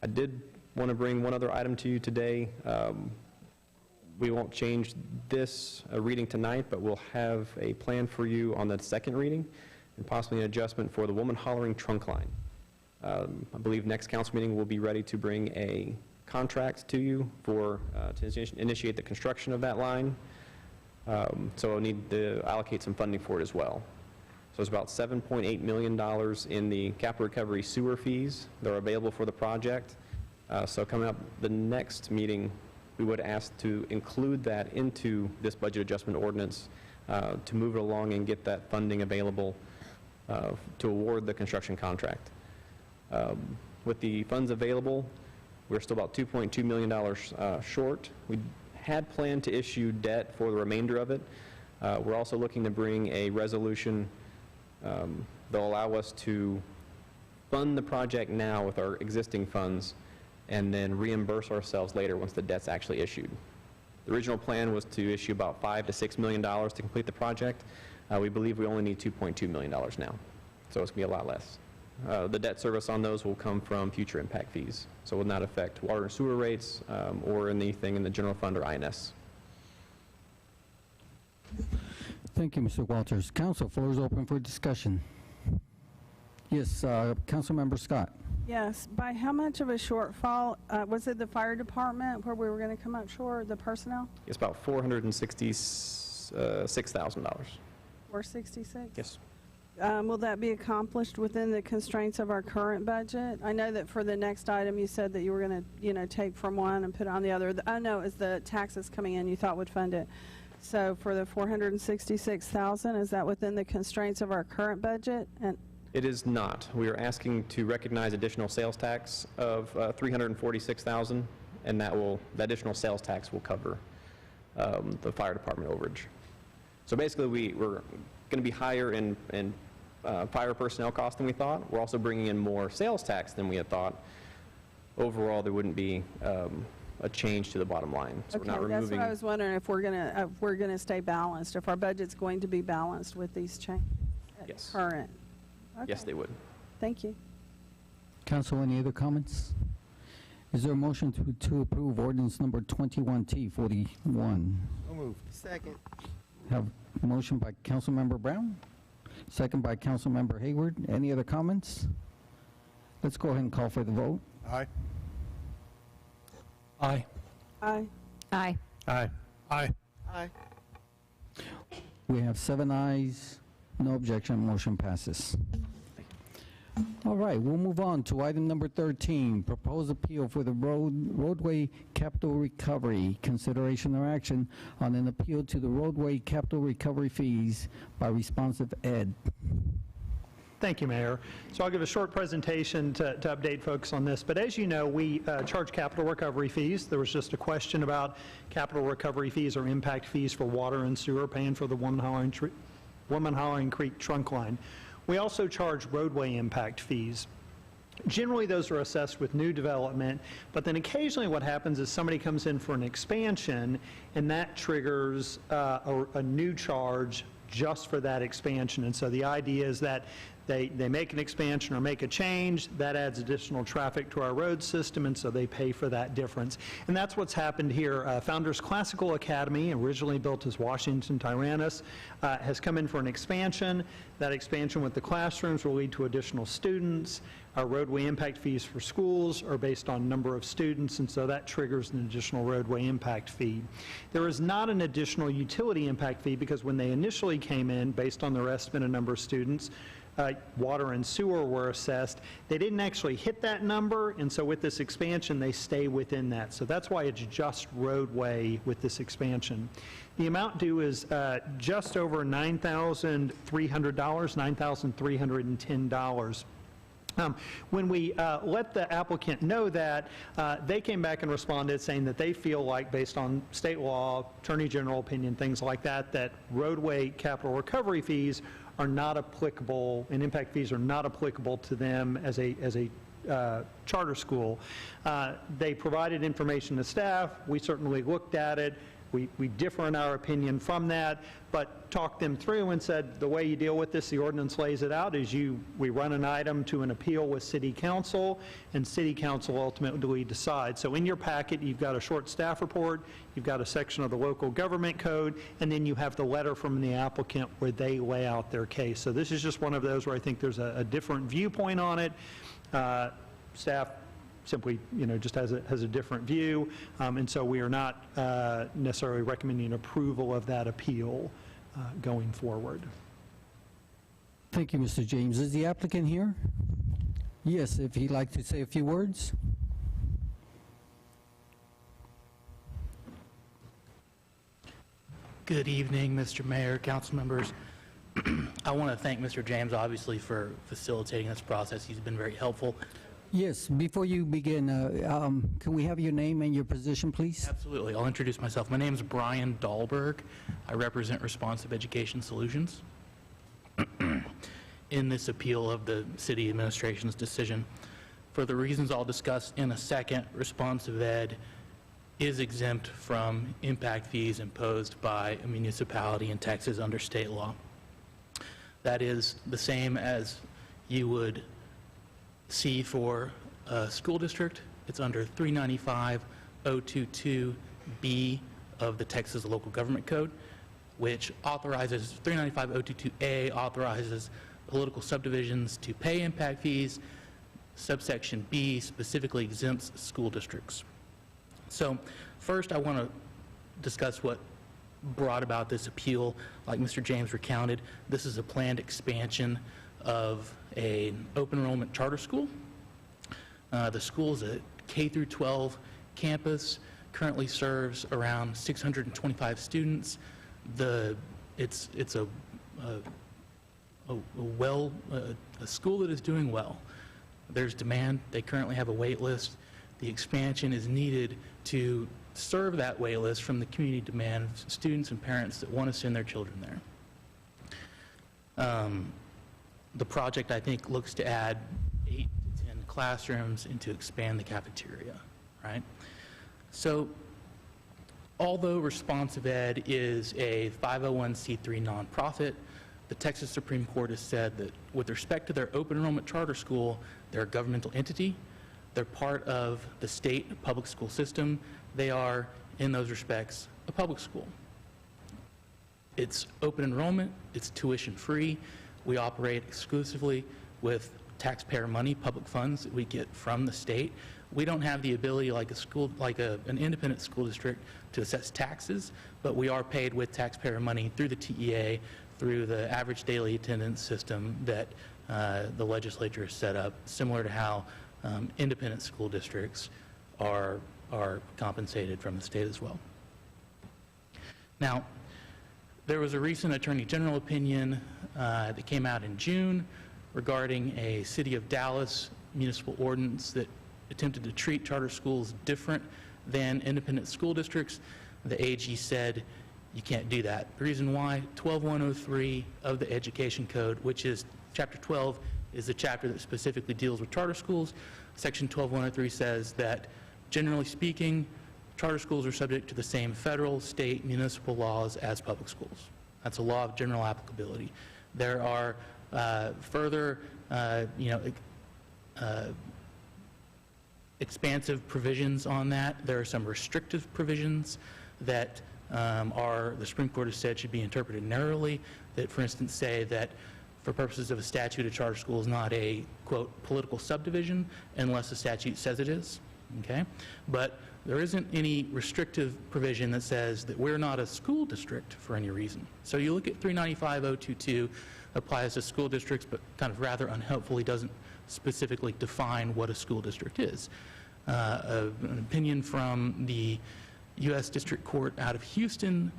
I did want to bring one other item to you today. We won't change this reading tonight, but we'll have a plan for you on the second reading and possibly an adjustment for the woman hollering trunk line. I believe next council meeting we'll be ready to bring a contract to you for to initiate the construction of that line. So we'll need to allocate some funding for it as well. So it's about $7.8 million in the capital recovery sewer fees that are available for the project. So coming up the next meeting, we would ask to include that into this budget adjustment ordinance to move it along and get that funding available to award the construction contract. With the funds available, we're still about $2.2 million short. We had planned to issue debt for the remainder of it. We're also looking to bring a resolution that'll allow us to fund the project now with our existing funds and then reimburse ourselves later once the debt's actually issued. The original plan was to issue about $5 to $6 million to complete the project. We believe we only need $2.2 million now, so it's going to be a lot less. The debt service on those will come from future impact fees, so it will not affect water and sewer rates or anything in the general fund or INS. Thank you, Mr. Walters. Council, floor is open for discussion. Yes, Councilmember Scott. Yes, by how much of a shortfall, was it the fire department where we were going to come up short, the personnel? It's about $466,000. 466? Yes. Will that be accomplished within the constraints of our current budget? I know that for the next item, you said that you were going to, take from one and put it on the other. Oh, no, it's the taxes coming in you thought would fund it. So for the $466,000, is that within the constraints of our current budget? And it is not. We are asking to recognize additional sales tax of $346,000, and that additional sales tax will cover the fire department overage. So basically, we're going to be higher in fire personnel costs than we thought. We're also bringing in more sales tax than we had thought. Overall, there wouldn't be a change to the bottom line. So okay, we're not removing. That's what I was wondering, if we're going to stay balanced, if our budget's going to be balanced with these changes. Yes. Current. Okay. Yes, they would. Thank you. Council, any other comments? Is there a motion to approve ordinance number 21T41? So moved. Second. Have a motion by Councilmember Brown, second by Councilmember Hayward. Any other comments? Let's go ahead and call for the vote. Aye. Aye. Aye. Aye. Aye. Aye. Aye. We have 7 ayes, no objection, motion passes. All right, we'll move on to item number 13, proposed appeal for the roadway capital recovery. Consideration or action on an appeal to the roadway capital recovery fees by Responsive Ed. Thank you, Mayor. So I'll give a short presentation to update folks on this. But as you know, we charge capital recovery fees. There was just a question about capital recovery fees or impact fees for water and sewer, paying for the Woman Creek trunk line. We also charge roadway impact fees. Generally, those are assessed with new development, but then occasionally what happens is somebody comes in for an expansion, and that triggers a new charge just for that expansion. And so the idea is that they make an expansion or make a change, that adds additional traffic to our road system, and so they pay for that difference. And that's what's happened here. Founders Classical Academy, originally built as Washington Tyrannus, has come in for an expansion. That expansion with the classrooms will lead to additional students. Our roadway impact fees for schools are based on number of students, and so that triggers an additional roadway impact fee. There is not an additional utility impact fee because when they initially came in, based on their estimated number of students, water and sewer were assessed. They didn't actually hit that number, and so with this expansion, they stay within that. So that's why it's just roadway with this expansion. The amount due is just over $9,300, $9,310. When we let the applicant know that, they came back and responded saying that they feel like, based on state law, Attorney General opinion, things like that, that roadway capital recovery fees are not applicable, and impact fees are not applicable to them as a charter school. They provided information to staff. We certainly looked at it. We differ in our opinion from that, but talked them through and said the way you deal with this, the ordinance lays it out, is we run an item to an appeal with City Council, and City Council ultimately decides. So in your packet, you've got a short staff report, you've got a section of the local government code, and then you have the letter from the applicant where they lay out their case. So this is just one of those where I think there's a different viewpoint on it. Staff simply, just has a different view, and so we are not necessarily recommending approval of that appeal going forward. Thank you, Mr. James. Is the applicant here? Yes, if he'd like to say a few words. Good evening, Mr. Mayor, council members. I want to thank Mr. James, obviously, for facilitating this process. He's been very helpful. Yes, before you begin, can we have your name and your position, please? Absolutely. I'll introduce myself. My name is Brian Dahlberg. I represent Responsive Education Solutions in this appeal of the city administration's decision. For the reasons I'll discuss in a second, Responsive Ed is exempt from impact fees imposed by a municipality in Texas under state law. That is the same as you would see for a school district. It's under 395-022B of the Texas Local Government Code, which authorizes, 395-022A authorizes political subdivisions to pay impact fees. Subsection B specifically exempts school districts. So first I want to discuss what brought about this appeal. Like Mr. James recounted, this is a planned expansion of an open enrollment charter school. The school is a K through 12 campus, currently serves around 625 students. It's a school that is doing well. There's demand. They currently have a wait list. The expansion is needed to serve that wait list from the community demand of students and parents that want to send their children there. The project, I think, looks to add 8 to 10 classrooms and to expand the cafeteria, right? So although Responsive Ed is a 501c3 nonprofit, the Texas Supreme Court has said that with respect to their open enrollment charter school, they're a governmental entity. They're part of the state public school system. They are, in those respects, a public school. It's open enrollment, it's tuition free. We operate exclusively with taxpayer money, public funds that we get from the state. We don't have the ability like an independent school district to assess taxes, but we are paid with taxpayer money through the TEA, through the average daily attendance system that the legislature has set up, similar to how independent school districts are compensated from the state as well. Now, there was a recent Attorney General opinion that came out in June regarding a City of Dallas municipal ordinance that attempted to treat charter schools different than independent school districts. The AG said you can't do that. The reason why, 12103 of the Education Code, which is Chapter 12, is the chapter that specifically deals with charter schools. Section 12103 says that, generally speaking, charter schools are subject to the same federal, state, municipal laws as public schools. That's a law of general applicability. There are further, expansive provisions on that. There are some restrictive provisions that the Supreme Court has said should be interpreted narrowly, that, for instance, say that for purposes of a statute, a charter school is not a, quote, political subdivision unless the statute says it is, okay? But there isn't any restrictive provision that says that we're not a school district for any reason. So you look at 395.022, applies to school districts, but kind of rather unhelpfully doesn't specifically define what a school district is. An opinion from the U.S. District Court out of Houston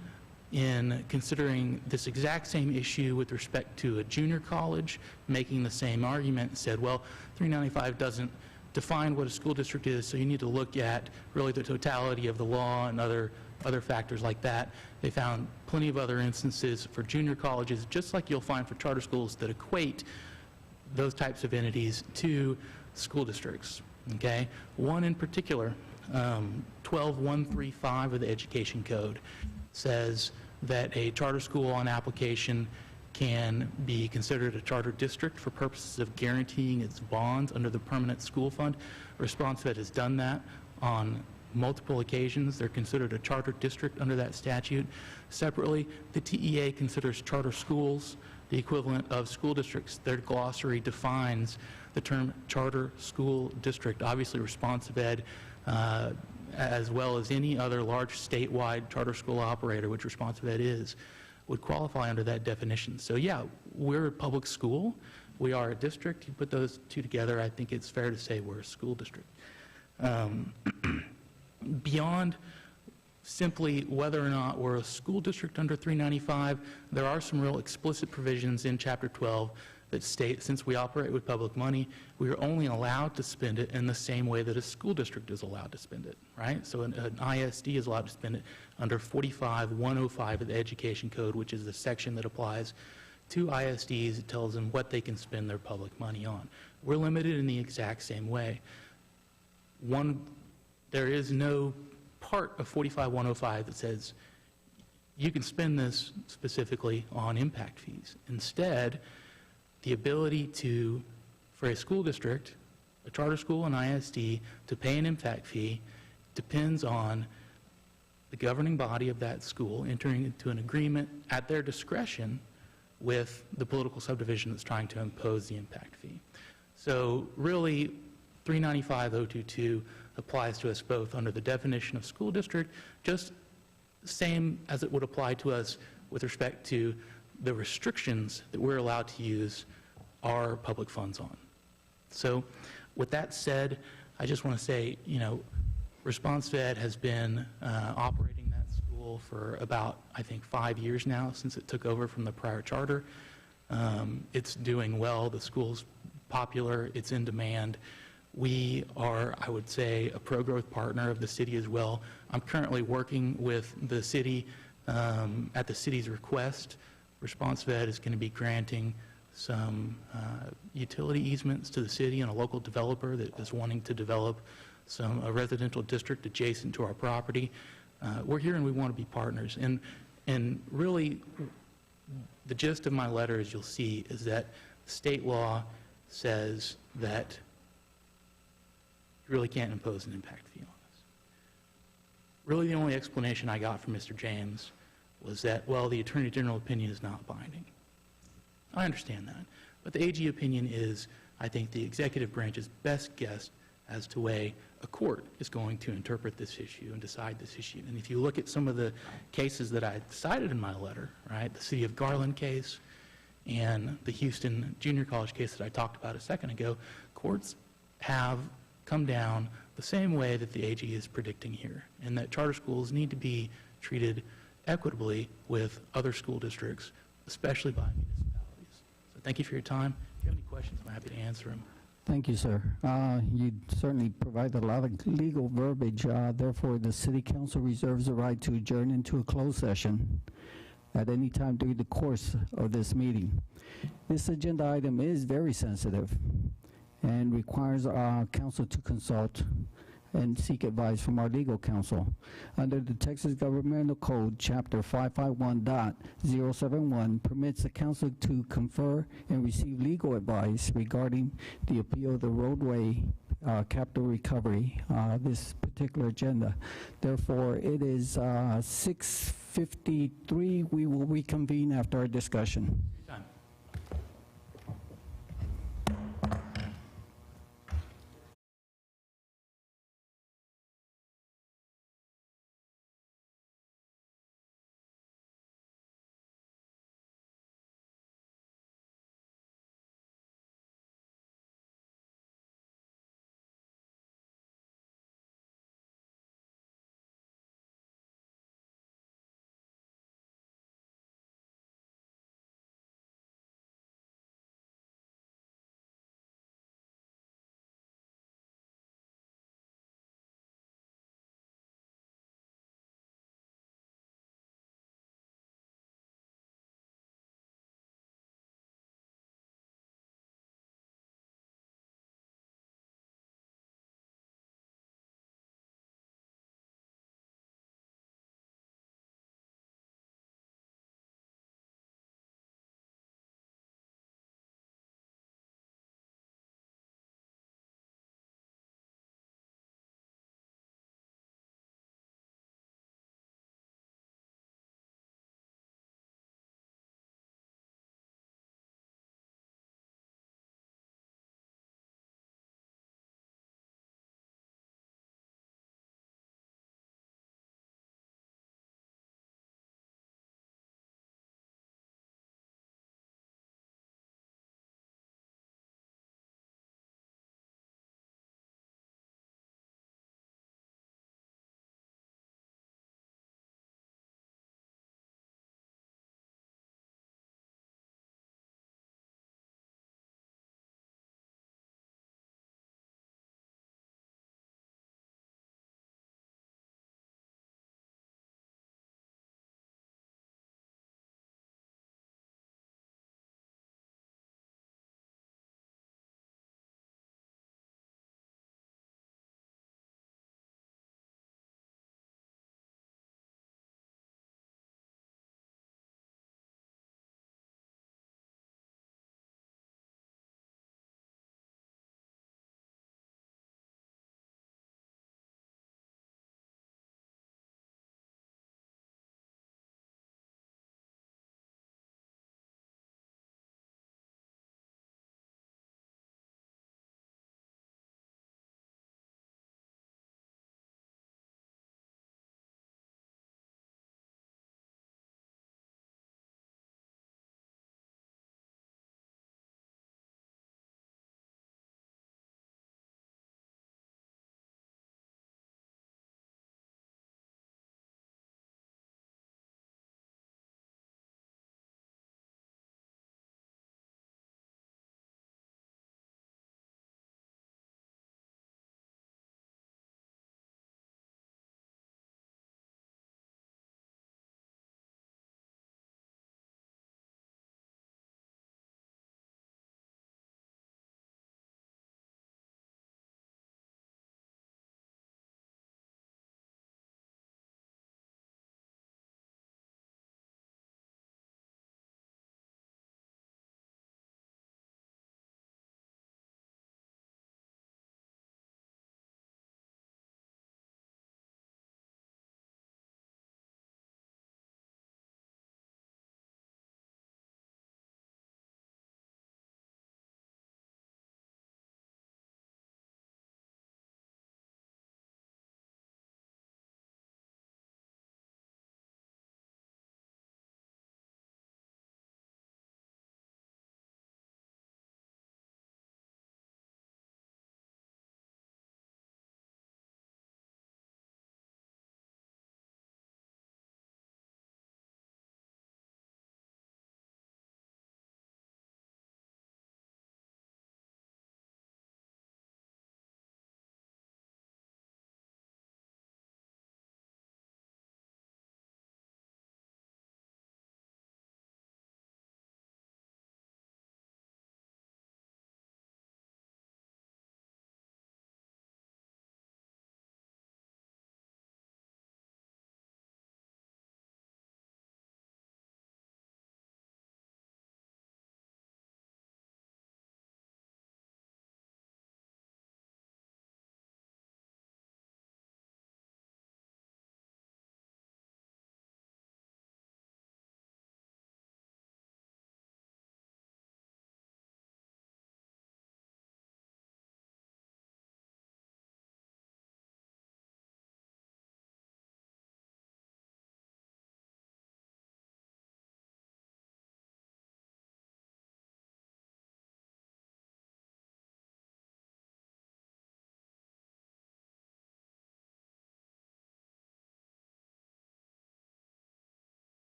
in considering this exact same issue with respect to a junior college, making the same argument, said, well, 395 doesn't define what a school district is, so you need to look at really the totality of the law and other factors like that. They found plenty of other instances for junior colleges, just like you'll find for charter schools, that equate those types of entities to school districts, okay? One in particular, 12135 of the Education Code, says that a charter school on application can be considered a charter district for purposes of guaranteeing its bonds under the Permanent School Fund. ResponseFed has done that on multiple occasions. They're considered a charter district under that statute. Separately, the TEA considers charter schools the equivalent of school districts. Their glossary defines the term charter school district. Obviously, ResponseFed, as well as any other large statewide charter school operator, which ResponseFed is, would qualify under that definition. So yeah, we're a public school. We are a district. You put those two together, I think it's fair to say we're a school district. Beyond simply whether or not we're a school district under 395, there are some real explicit provisions in Chapter 12 that state, since we operate with public money, we are only allowed to spend it in the same way that a school district is allowed to spend it, right? So an ISD is allowed to spend it under 45.105 of the Education Code, which is the section that applies to ISDs. It tells them what they can spend their public money on. We're limited in the exact same way. There is no part of 45.105 that says you can spend this specifically on impact fees. Instead, the ability for a school district, a charter school, an ISD, to pay an impact fee depends on the governing body of that school entering into an agreement at their discretion with the political subdivision that's trying to impose the impact fee. So really, 395.022 applies to us both under the definition of school district, just the same as it would apply to us with respect to the restrictions that we're allowed to use our public funds on. So with that said, I just want to say, ResponseFed has been operating that school for about, I think, 5 years now since it took over from the prior charter. It's doing well. The school's popular. It's in demand. We are, I would say, a pro-growth partner of the city as well. I'm currently working with the city at the city's request. ResponseFed is going to be granting some utility easements to the city and a local developer that is wanting to develop a residential district adjacent to our property. We're here and we want to be partners. And really, the gist of my letter, as you'll see, is that state law says that You really can't impose an impact fee on us. Really, the only explanation I got from Mr. James was that, well, the Attorney General opinion is not binding. I understand that. But the AG opinion is, I think, the executive branch's best guess as to way a court is going to interpret this issue and decide this issue. And if you look at some of the cases that I cited in my letter, right, the City of Garland case and the Houston Junior College case that I talked about a second ago, courts have come down the same way that the AG is predicting here, and that charter schools need to be treated equitably with other school districts, especially by municipalities. So thank you for your time. If you have any questions, I'm happy to answer them. Thank you, sir. You certainly provided a lot of legal verbiage. Therefore, the City Council reserves the right to adjourn into a closed session at any time during the course of this meeting. This agenda item is very sensitive and requires our council to consult and seek advice from our legal counsel. Under the Texas Governmental Code, Chapter 551.071 permits the council to confer and receive legal advice regarding the appeal of the roadway capital recovery, this particular agenda. Therefore, it is 6:53. We will reconvene after our discussion.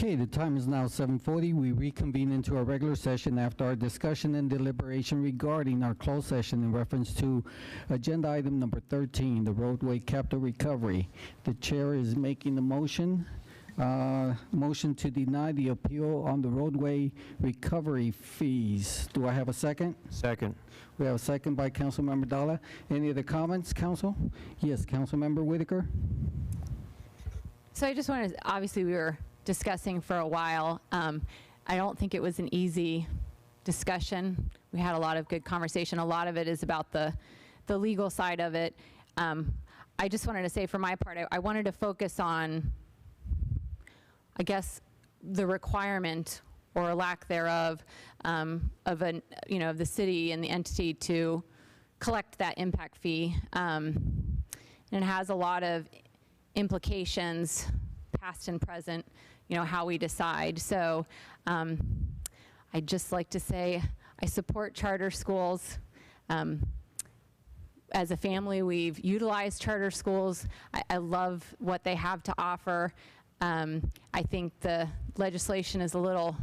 Okay, the time is now 7:40. We reconvene into our regular session after our discussion and deliberation regarding our closed session in reference to agenda item number 13, the roadway capital recovery. The chair is making the motion to deny the appeal on the roadway recovery fees. Do I have a second? Second. We have a second by Councilmember Dalla. Any other comments, Council? Yes, Councilmember Whitaker. So I just wanted to, obviously we were discussing for a while. I don't think it was an easy discussion. We had a lot of good conversation. A lot of it is about the legal side of it. I just wanted to say for my part, I wanted to focus on, I guess, the requirement or lack thereof of the city and the entity to collect that impact fee. And it has a lot of implications, past and present, how we decide. So I'd just like to say I support charter schools. As a family, we've utilized charter schools. I love what they have to offer. I think the legislation is a little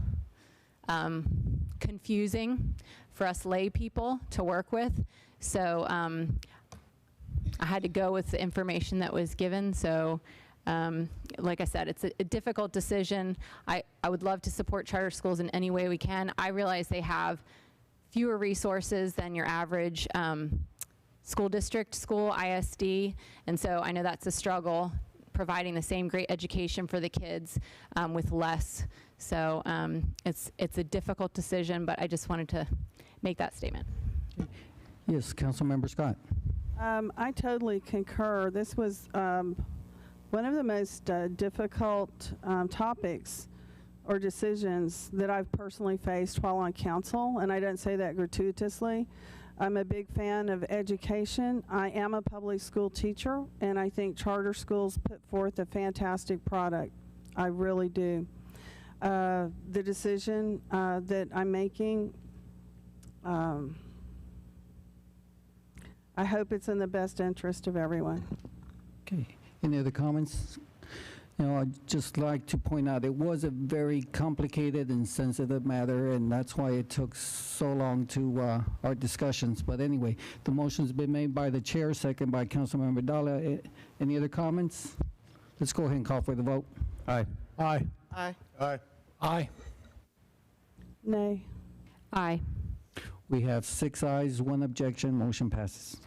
confusing for us lay people to work with. So I had to go with the information that was given. So like I said, it's a difficult decision. I would love to support charter schools in any way we can. I realize they have fewer resources than your average school district, school, ISD, and so I know that's a struggle, providing the same great education for the kids with less. So it's a difficult decision, but I just wanted to make that statement. Yes, Councilmember Scott. I totally concur. This was one of the most difficult topics or decisions that I've personally faced while on council, and I don't say that gratuitously. I'm a big fan of education. I am a public school teacher, and I think charter schools put forth a fantastic product. I really do. The decision that I'm making, I hope it's in the best interest of everyone. Okay. Any other comments? I'd just like to point out it was a very complicated and sensitive matter, and that's why it took so long to our discussions. But anyway, the motion's been made by the chair, second by Councilmember Dalla. Any other comments? Let's go ahead and call for the vote. Aye. Aye. Aye. Aye. Aye. Nay. Aye. We have 6 ayes, 1 objection. Motion passes.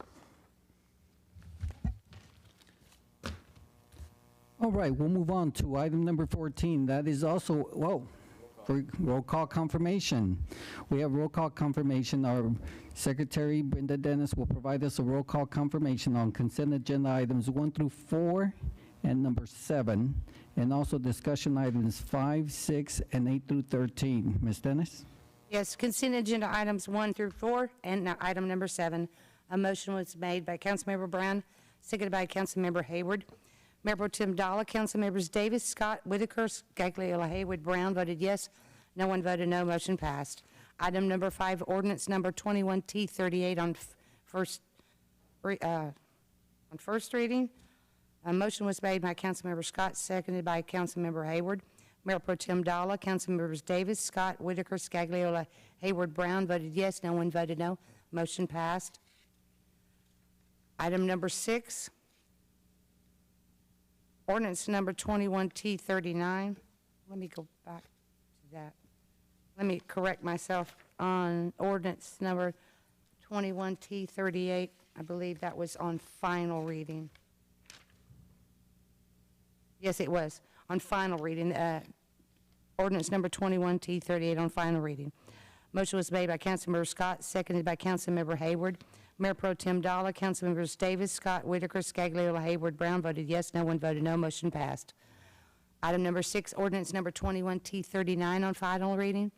All right, we'll move on to item number 14. That is also, for roll call confirmation. We have roll call confirmation. Our Secretary, Brenda Dennis, will provide us a roll call confirmation on consent agenda items 1 through 4 and number 7, and also discussion items 5, 6, and 8 through 13. Ms. Dennis? Yes, consent agenda items 1 through 4 and item number 7. A motion was made by Councilmember Brown, seconded by Councilmember Hayward. Mayor Pro Tem Dalla, Council members Davis, Scott, Whitaker, Scagliola, Haywood, Brown voted yes. No one voted no. Motion passed. Item number 5, ordinance number 21T38 on first reading. A motion was made by Councilmember Scott, seconded by Councilmember Hayward. Mayor Pro Tem Dalla, Council members Davis, Scott, Whitaker, Scagliola, Haywood, Brown voted yes. No one voted no. Motion passed. Item number 6. Ordinance number 21T39. Let me go back to that. Let me correct myself on ordinance number 21T38. I believe that was on final reading. Yes, it was on final reading. Ordinance number 21T38 on final reading. Motion was made by Councilmember Scott, seconded by Councilmember Hayward. Mayor Pro Tem Dalla, Councilmembers Davis, Scott, Whitaker, Scagliola, Haywood, Brown voted yes. No one voted no. Motion passed. Item number 6, ordinance number 21T39 on final reading.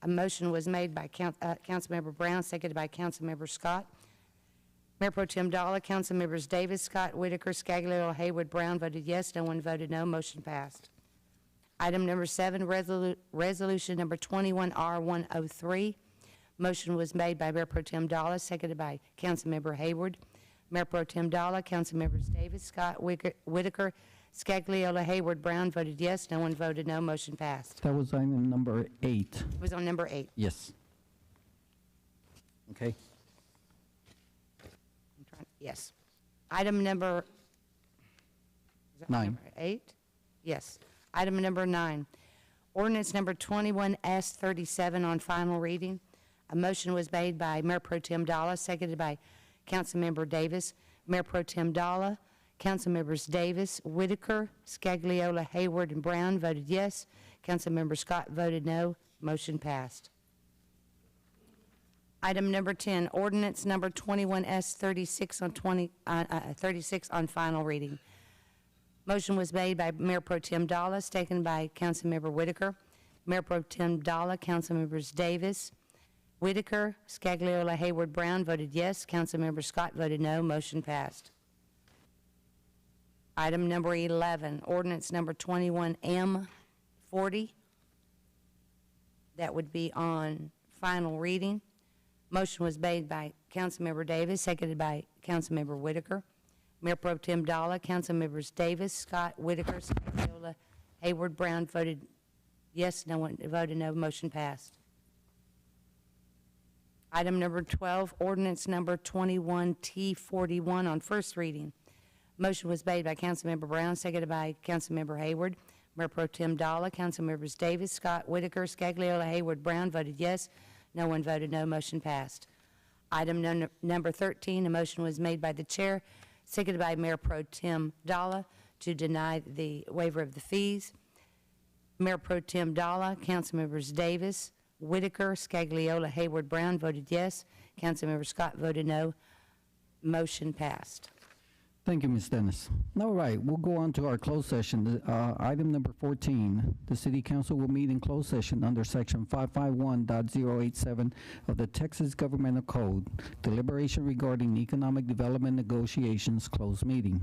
A motion was made by Councilmember Brown, seconded by Councilmember Scott. Mayor Pro Tem Dalla, Councilmembers Davis, Scott, Whitaker, Scagliola, Haywood, Brown voted yes. No one voted no. Motion passed. Item number 7, resolution number 21R103. Motion was made by Mayor Pro Tem Dalla, seconded by Councilmember Hayward. Mayor Pro Tem Dalla, Councilmembers Davis, Scott, Whitaker, Scagliola, Hayward, Brown voted yes. No one voted no. Motion passed. That was item number 8. It was on number 8. Yes. Okay. Yes. Item number... is that 9. Number 8? Yes. Item number 9. Ordinance number 21S37 on final reading. A motion was made by Mayor Pro Tem Dalla, seconded by Councilmember Davis. Mayor Pro Tem Dalla, Councilmembers Davis, Whitaker, Scagliola, Hayward, and Brown voted yes. Councilmember Scott voted no. Motion passed. Item number 10, ordinance number 21S36 on 36 on final reading. Motion was made by Mayor Pro Tem Dalla, seconded by Councilmember Whitaker. Mayor Pro Tem Dalla, Councilmembers Davis, Whitaker, Scagliola, Hayward, Brown voted yes. Councilmember Scott voted no. Motion passed. Item number 11, ordinance number 21M40. That would be on final reading. Motion was made by Councilmember Davis, seconded by Councilmember Whitaker. Mayor Pro Tem Dalla, Councilmembers Davis, Scott, Whitaker, Scagliola, Hayward, Brown voted yes. No one voted no. Motion passed. Item number 12, ordinance number 21T41 on first reading. Motion was made by Councilmember Brown, seconded by Councilmember Hayward. Mayor Pro Tem Dalla, Councilmembers Davis, Scott, Whitaker, Scagliola, Hayward, Brown voted yes. No one voted no. Motion passed. Item number 13, a motion was made by the chair, seconded by Mayor Pro Tem Dalla, to deny the waiver of the fees. Mayor Pro Tem Dalla, Councilmembers Davis, Whitaker, Scagliola, Hayward, Brown voted yes. Councilmember Scott voted no. Motion passed. Thank you, Ms. Dennis. All right, we'll go on to our closed session. Item number 14, the City Council will meet in closed session under Section 551.087 of the Texas Governmental Code, deliberation regarding economic development negotiations, closed meeting.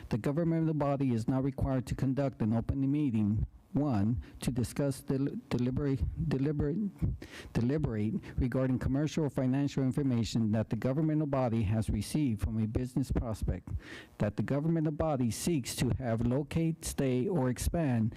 The governmental body is not required to conduct an open meeting. 1, to discuss deliberate regarding commercial or financial information that the governmental body has received from a business prospect that the governmental body seeks to have locate, stay, or expand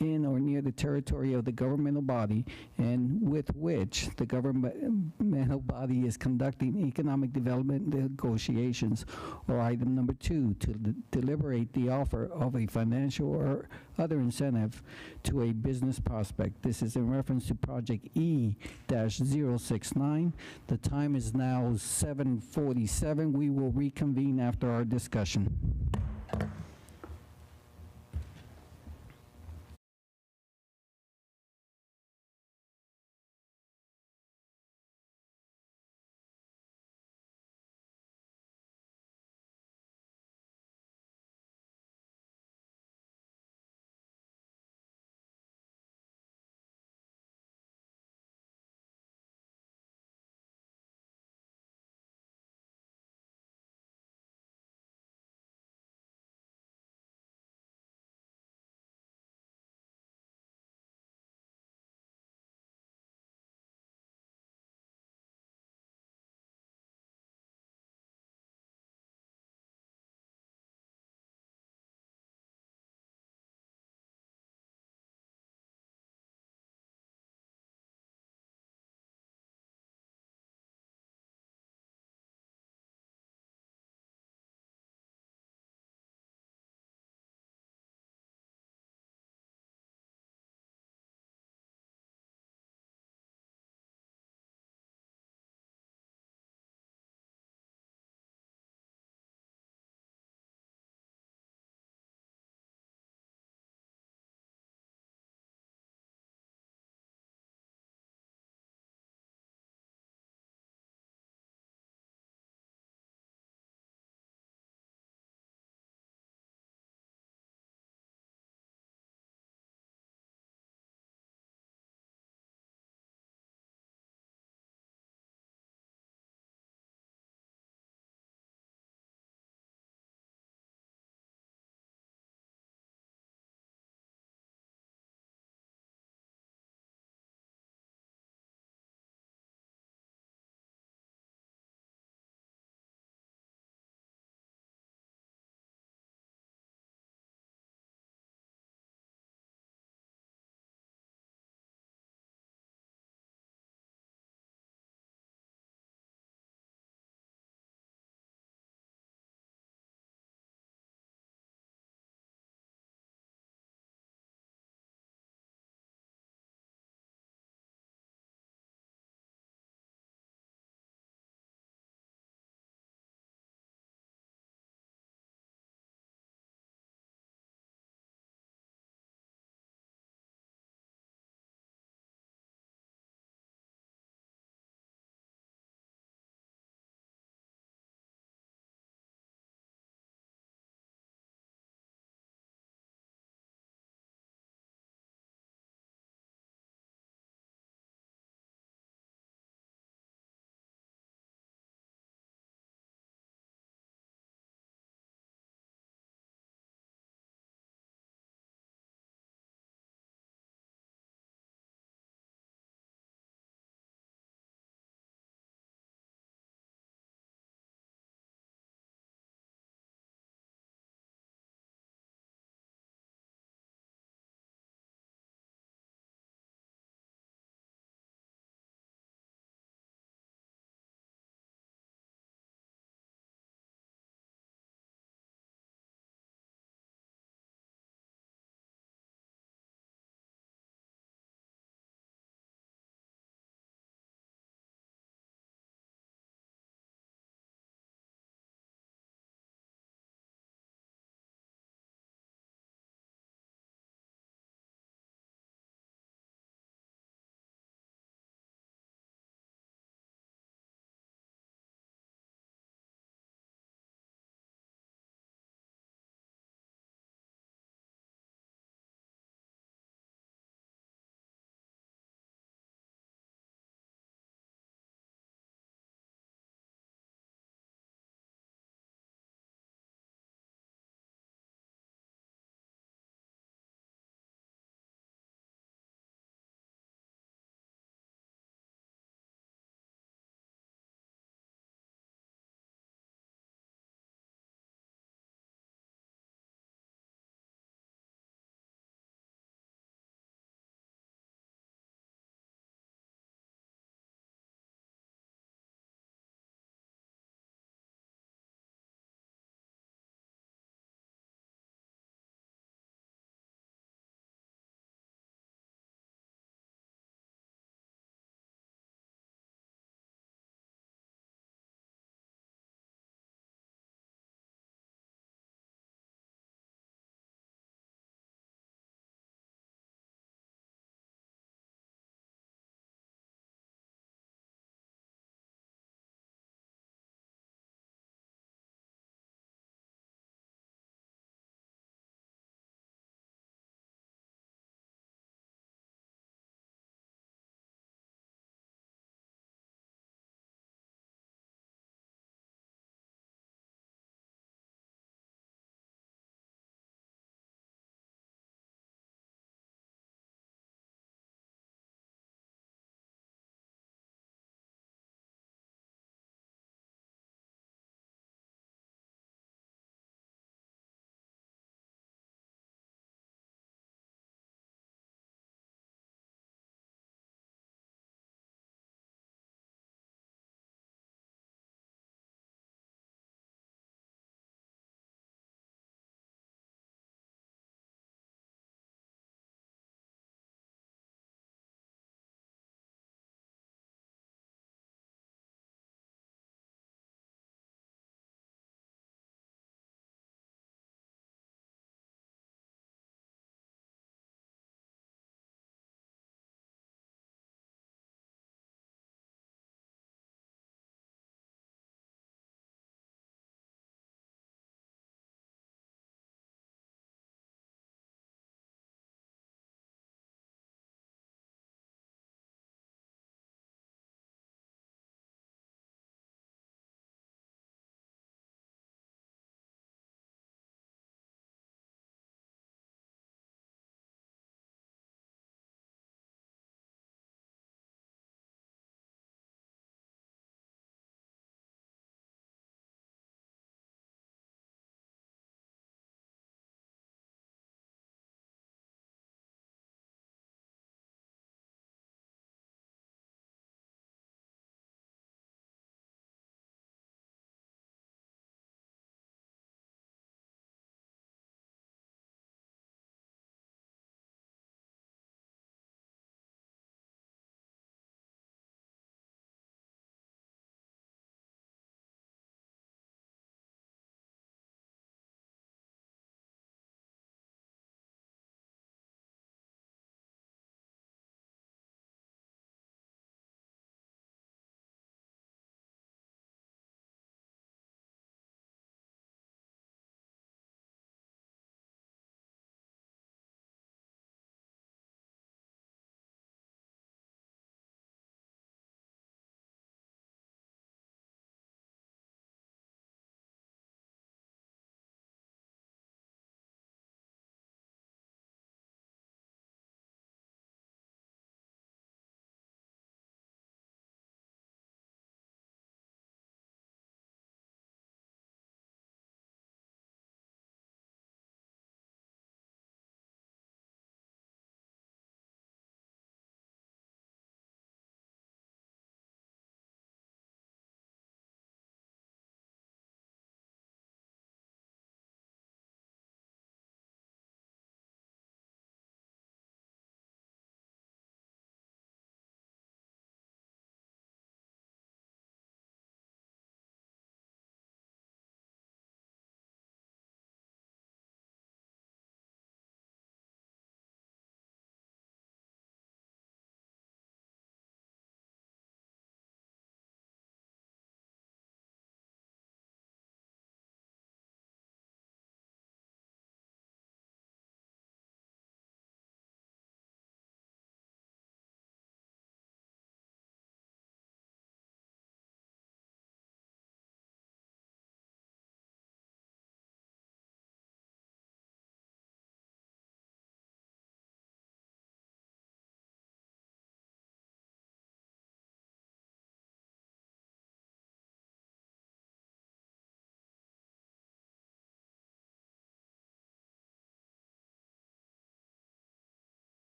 in or near the territory of the governmental body and with which the governmental body is conducting economic development negotiations. Or item number 2, to deliberate the offer of a financial or other incentive to a business prospect. This is in reference to project E-069. The time is now 7:47. We will reconvene after our discussion.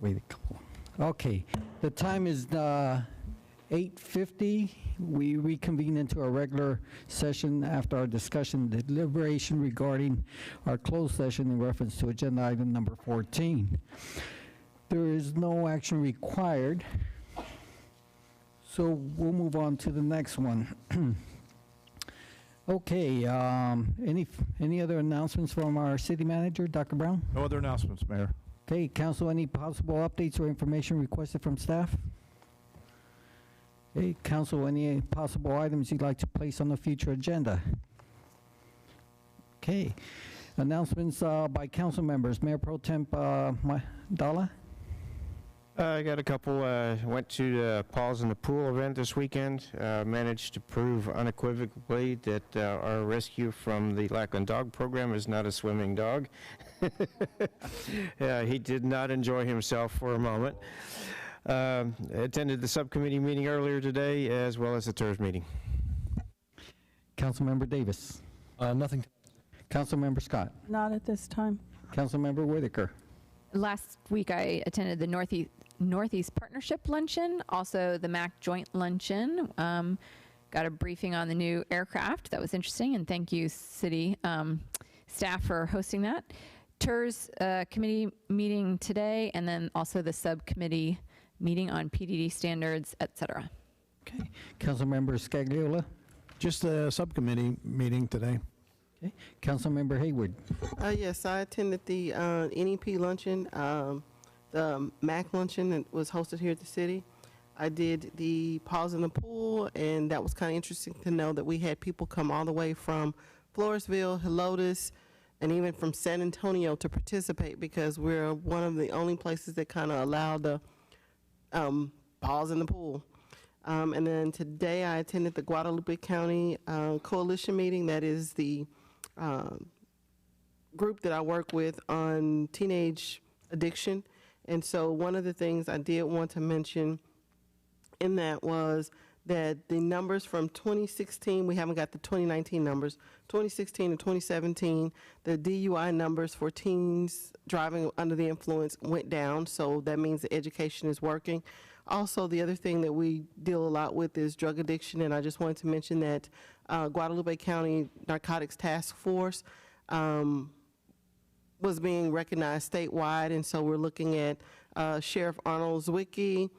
Wait a couple. Okay, the time is 8:50. We reconvene into our regular session after our discussion and deliberation regarding our closed session in reference to agenda item number 14. There is no action required, so we'll move on to the next one. Okay, any other announcements from our city manager, Dr. Brown? No other announcements, Mayor. Okay, council, any possible updates or information requested from staff? Okay, council, any possible items you'd like to place on the future agenda? Okay, announcements by council members. Mayor Pro Temp Dalla? I got a couple. Went to the Paws in the Pool event this weekend. Managed to prove unequivocally that our rescue from the Lackland Dog Program is not a swimming dog. He did not enjoy himself for a moment. Attended the subcommittee meeting earlier today, as well as the TERS meeting. Councilmember Davis? Nothing. Councilmember Scott? Not at this time. Councilmember Whitaker? Last week, I attended the Northeast Partnership Luncheon, also the MAC Joint Luncheon. Got a briefing on the new aircraft. That was interesting, and thank you, city staff, for hosting that. TERS committee meeting today, and then also the subcommittee meeting on PDD standards, et cetera. Okay. Councilmember Scagliola? Just a subcommittee meeting today. Okay. Councilmember Hayward? Yes, I attended the NEP luncheon, the MAC luncheon that was hosted here at the city. I did the Paws in the Pool, and that was kind of interesting to know that we had people come all the way from Floresville, Helotes, and even from San Antonio to participate, because we're one of the only places that kind of allow the Paws in the Pool. And then today I attended the Guadalupe County Coalition meeting. That is the group that I work with on teenage addiction. And so one of the things I did want to mention in that was that the numbers from 2016, we haven't got the 2019 numbers, 2016 and 2017, the DUI numbers for teens driving under the influence went down, so that means the education is working. Also, the other thing that we deal a lot with is drug addiction, and I just wanted to mention that Guadalupe County Narcotics Task Force was being recognized statewide, and so we're looking at Sheriff Arnold Zwicky,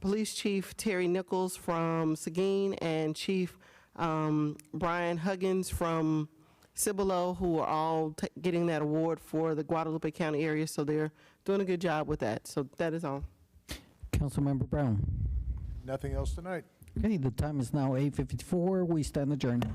Police Chief Terry Nichols from Seguin, and Chief Brian Huggins from Cibolo, who are all getting that award for the Guadalupe County area, so they're doing a good job with that. So that is all. Councilmember Brown? Nothing else tonight. Okay, the time is now 8:54. We stand adjourned.